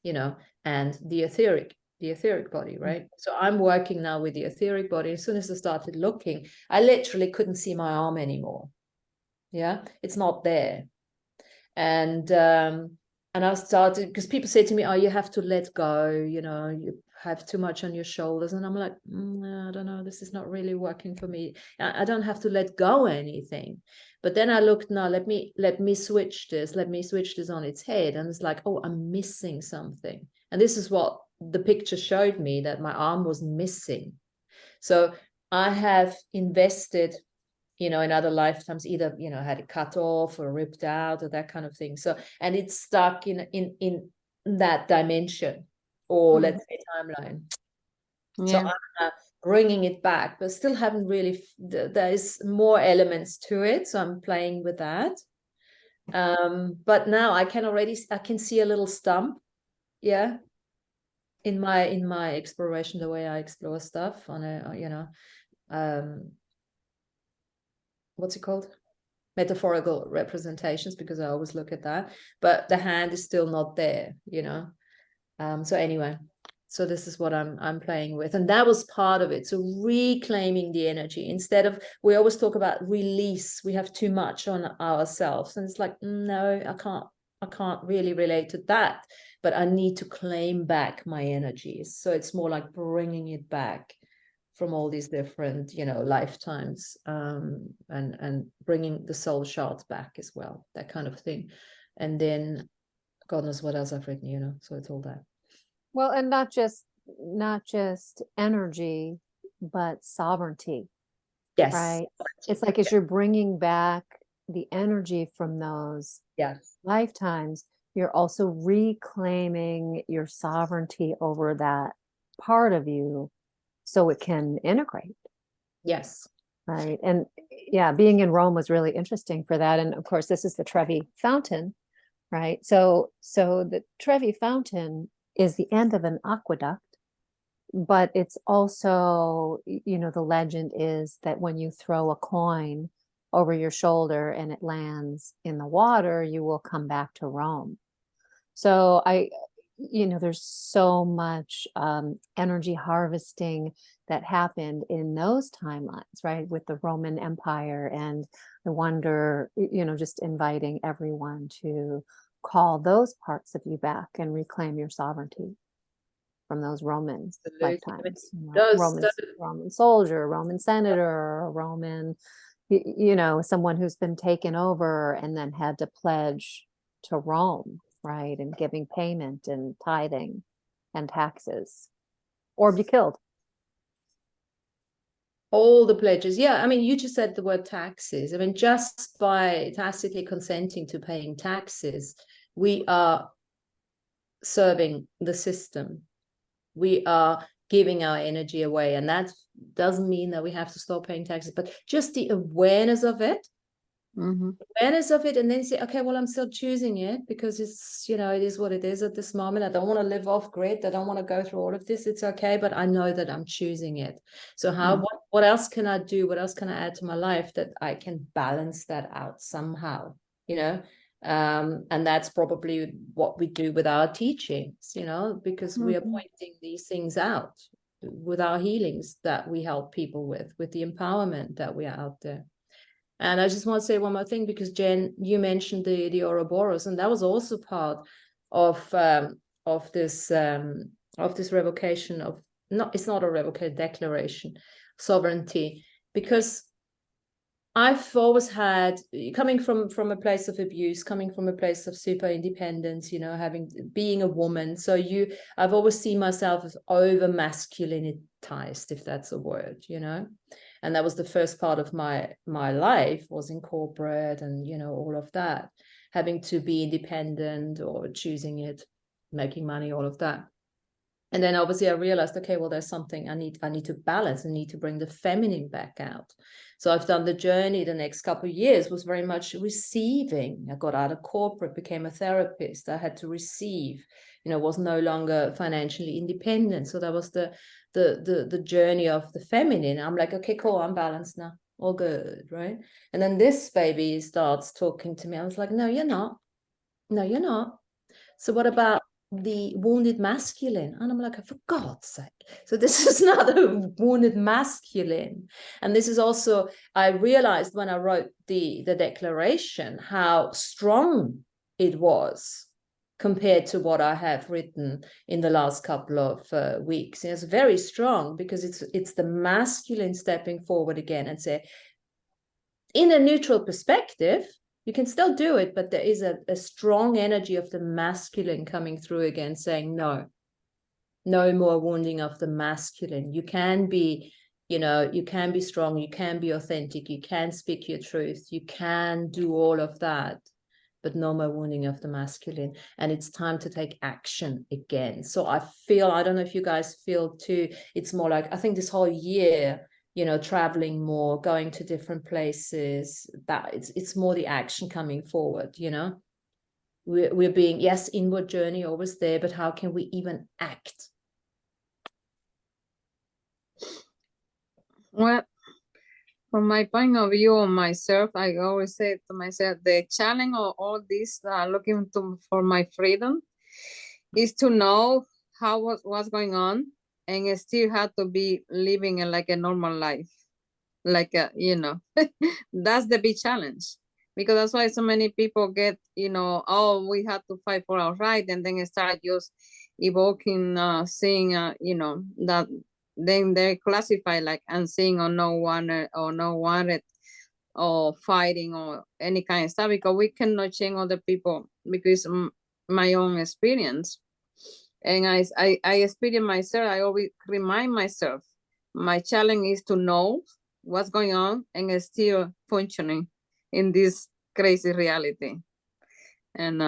you know, and the etheric body, right? So I'm working now with the etheric body. As soon as I started looking, I literally couldn't see my arm anymore. Yeah, it's not there. And I started, because people say to me, oh, you have to let go, you know, you have too much on your shoulders. And I'm like, I don't know, this is not really working for me. I don't have to let go anything. But then I looked, now let me switch this on its head. And it's like, oh, I'm missing something. And this is what the picture showed me, that my arm was missing. So I have invested, you know, in other lifetimes, either, you know, had it cut off or ripped out or that kind of thing. So, and it's stuck in that dimension, or let's say timeline. Yeah. So I'm bringing it back, but still haven't really, there is more elements to it. So I'm playing with that. But now I can see a little stump. Yeah. In my exploration, the way I explore stuff on a, what's it called? Metaphorical representations, because I always look at that, but the hand is still not there, so anyway, so this is what I'm playing with, and that was part of it. So reclaiming the energy, instead of, we always talk about release, we have too much on ourselves, and it's like, no, I can't really relate to that, but I need to claim back my energies. So it's more like bringing it back from all these different, lifetimes, and bringing the soul shards back as well, that kind of thing. And then God knows what else I've written, so it's all that. Well, and not just energy, but sovereignty. Yes. Right. It's like, as you're bringing back the energy from those lifetimes, you're also reclaiming your sovereignty over that part of you, so it can integrate. Yes. Right. And yeah, being in Rome was really interesting for that. And of course, this is the Trevi Fountain, right? So the Trevi Fountain is the end of an aqueduct, but it's also, the legend is that when you throw a coin over your shoulder and it lands in the water, you will come back to Rome. So there's so much energy harvesting that happened in those timelines, right? With the Roman Empire, and I wonder, just inviting everyone to call those parts of you back and reclaim your sovereignty from those Roman lifetimes. Roman soldier, Roman senator, Roman, someone who's been taken over and then had to pledge to Rome, right? And giving payment and tithing and taxes, or be killed. All the pledges. Yeah. I mean, you just said the word taxes. I mean, just by tacitly consenting to paying taxes, we are serving the system. We are giving our energy away. And that doesn't mean that we have to stop paying taxes, but just the awareness of it. Awareness of it, and then say, okay, well, I'm still choosing it, because it's, it is what it is at this moment. I don't want to live off grid. I don't want to go through all of this. It's okay, but I know that I'm choosing it. So what else can I do? What else can I add to my life that I can balance that out somehow, and that's probably what we do with our teachings, because we are pointing these things out with our healings that we help people with the empowerment that we are out there. And I just want to say one more thing, because Jen, you mentioned the Ouroboros, and that was also part of this revocation of, it's not a revocation, declaration, sovereignty, because I've always had, coming from a place of abuse, coming from a place of super independence, being a woman. So I've always seen myself as over masculinized, if that's a word, and that was the first part of my life, was in corporate and, all of that, having to be independent or choosing it, making money, all of that. And then obviously I realized, okay, well, there's something I need to balance. I need to bring the feminine back out. So I've done the journey. The next couple of years was very much receiving. I got out of corporate, became a therapist. I had to receive, was no longer financially independent. So that was the journey of the feminine. I'm like, okay, cool, I'm balanced now. All good, right? And then this baby starts talking to me. I was like, no, you're not. No, you're not. So what about the wounded masculine? And I'm like, for God's sake. So this is not a wounded masculine. And this is also, I realized when I wrote the declaration, how strong it was compared to what I have written in the last couple of weeks. It's very strong, because it's the masculine stepping forward again and say, in a neutral perspective, you can still do it, but there is a strong energy of the masculine coming through again, saying, no more wounding of the masculine. You can be, you can be strong, you can be authentic, you can speak your truth, you can do all of that. but no more wounding of the masculine. And it's time to take action again. So I feel, I don't know if you guys feel too, it's more like, I think this whole year, you know, traveling more, going to different places, that it's more the action coming forward, you know. We're being, yes, inward journey always there, but how can we even act? Well, from my point of view on myself, I always say to myself, the challenge of all this looking for my freedom is to know what's going on and still have to be living like a normal life. Like, you know, that's the big challenge. Because that's why so many people get, you know, oh, we have to fight for our right, and then start just evoking, seeing, you know, that then they classify like unseen or no wanted or no wanted or fighting or any kind of stuff, because we cannot change other people, because my own experience. And I experience myself, I always remind myself, my challenge is to know what's going on and still functioning in this crazy reality. And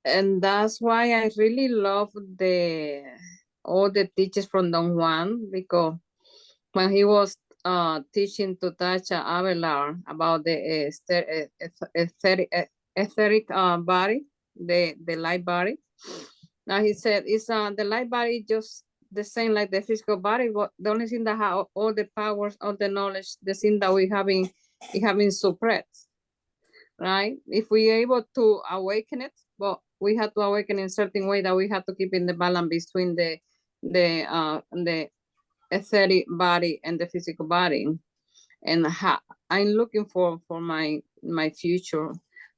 that's why I really love all the teachers from Don Juan, because when he was teaching to Tasha Avelar about the etheric body, the light body, now he said it's the light body just the same like the physical body, but the only thing that have all the powers, all the knowledge, the thing that we having suppressed, right? If we able to awaken it, but we have to awaken in a certain way that we have to keep in the balance between the etheric body and the physical body. And I'm looking for my future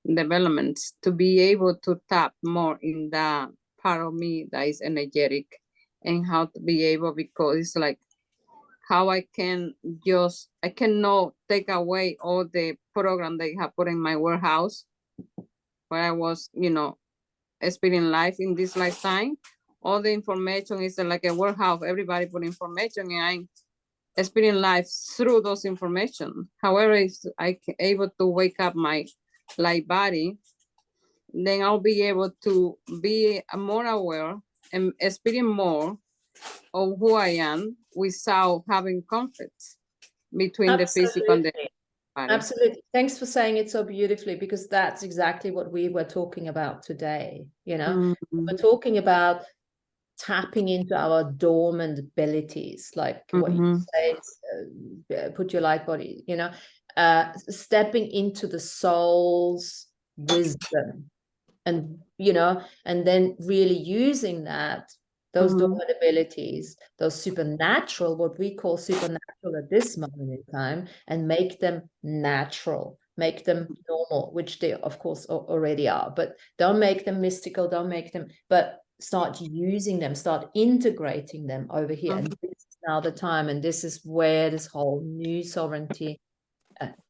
developments to be able to tap more in that part of me that is energetic, and how to be able, because it's like how I cannot take away all the program that I have put in my warehouse where I was, you know, experiencing life in this lifetime. All the information is like a warehouse, everybody put information, and I experience life through those information. However, if I able to wake up my light body, then I'll be able to be more aware and experience more of who I am without having conflicts between the physical and the body. Absolutely. Thanks for saying it so beautifully, because that's exactly what we were talking about today. You know, we're talking about tapping into our dormant abilities, like what you say, put your light body, you know, stepping into the soul's wisdom, and, you know, and then really using that, those dormant abilities, those supernatural, what we call supernatural at this moment in time, and make them natural, make them normal, which they of course already are, but don't make them mystical, don't make them, but start using them, start integrating them over here. And this is now the time, and this is where this whole new sovereignty,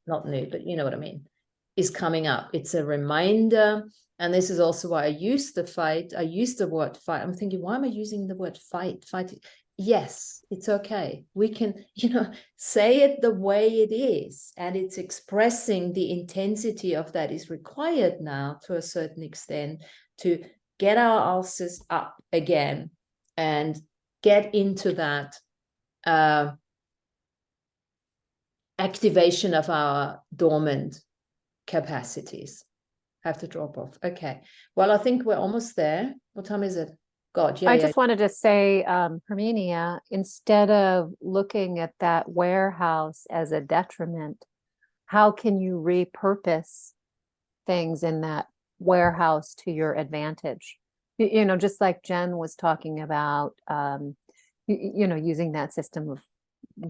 not new, but you know what I mean, is coming up. It's a reminder. And this is also why I use the fight. I use the word fight. I'm thinking, why am I using the word fight? Fight. Yes, it's okay. We can, you know, say it the way it is. And it's expressing the intensity of that is required now to a certain extent to get our ulcers up again and get into that activation of our dormant capacities. Have to drop off. Okay. Well, I think we're almost there. What time is it? God, yeah. I just wanted to say, Herminia, instead of looking at that warehouse as a detriment, how can you repurpose things in that warehouse to your advantage? You know, just like Jen was talking about, you know, using that system of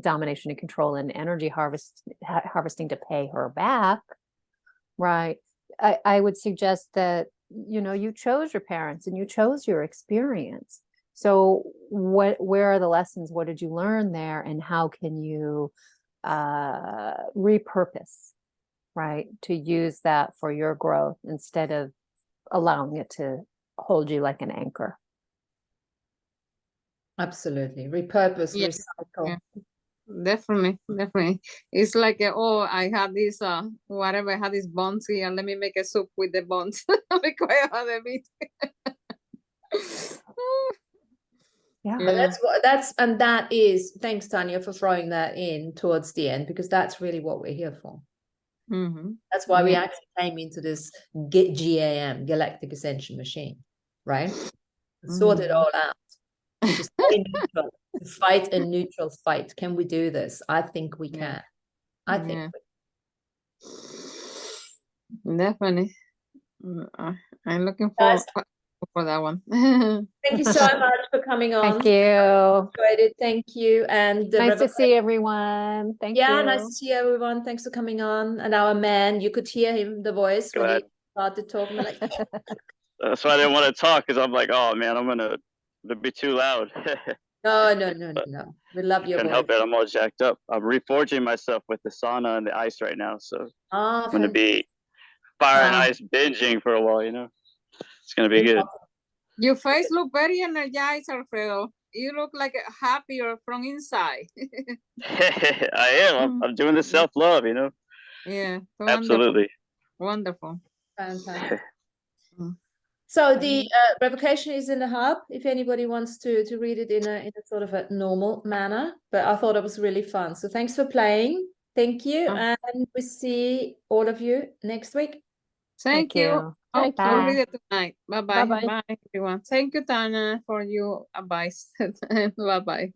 domination and control and energy harvesting to pay her back, right? I would suggest that, you know, you chose your parents and you chose your experience. So where are the lessons? What did you learn there? And how can you repurpose, right, to use that for your growth instead of allowing it to hold you like an anchor? Absolutely. Repurpose, Yeah. recycle. Definitely, definitely. It's like, oh, I had this, whatever, I had these bones here. Let me make a soup with the bones. Because I had a meat. Yeah. But that is, thanks Tanya for throwing that in towards the end, because that's really what we're here for. Mm-hmm. That's why we Yeah. actually came into this GAM, Galactic Ascension Machine, right? Sort it all out. To stay neutral, to fight a neutral fight. Can we do this? I think we can. I think Definitely. I'm looking forward for that one. Thank you so much for coming on. Thank you. Enjoyed it. Thank you. And Nice to see everyone. Thank you. yeah, nice to see everyone. Thanks for coming on. And our man, you could hear him, the voice when he started talking. Like, that's why I didn't want to talk, because I'm like, oh man, it'd be too loud. no. We love your Can't voice. help it. I'm all jacked up. I'm reforging myself with the sauna and the ice right now, so I'm gonna be fire and ice binging for a while. You know, it's gonna be good. Your face look very energized, Alfredo. You look like happier from inside. I am. I'm doing the self-love, you know. Yeah, absolutely. Wonderful. Fantastic. So the revocation is in the hub if anybody wants to read it in a sort of a normal manner, but I thought it was really fun. So thanks for playing. Thank you. And we see all of you next week. Thank you. Thank I'll you. read it tonight. Bye-bye. Bye-bye. Bye, everyone. Thank you, Tana, for your advice. Bye-bye.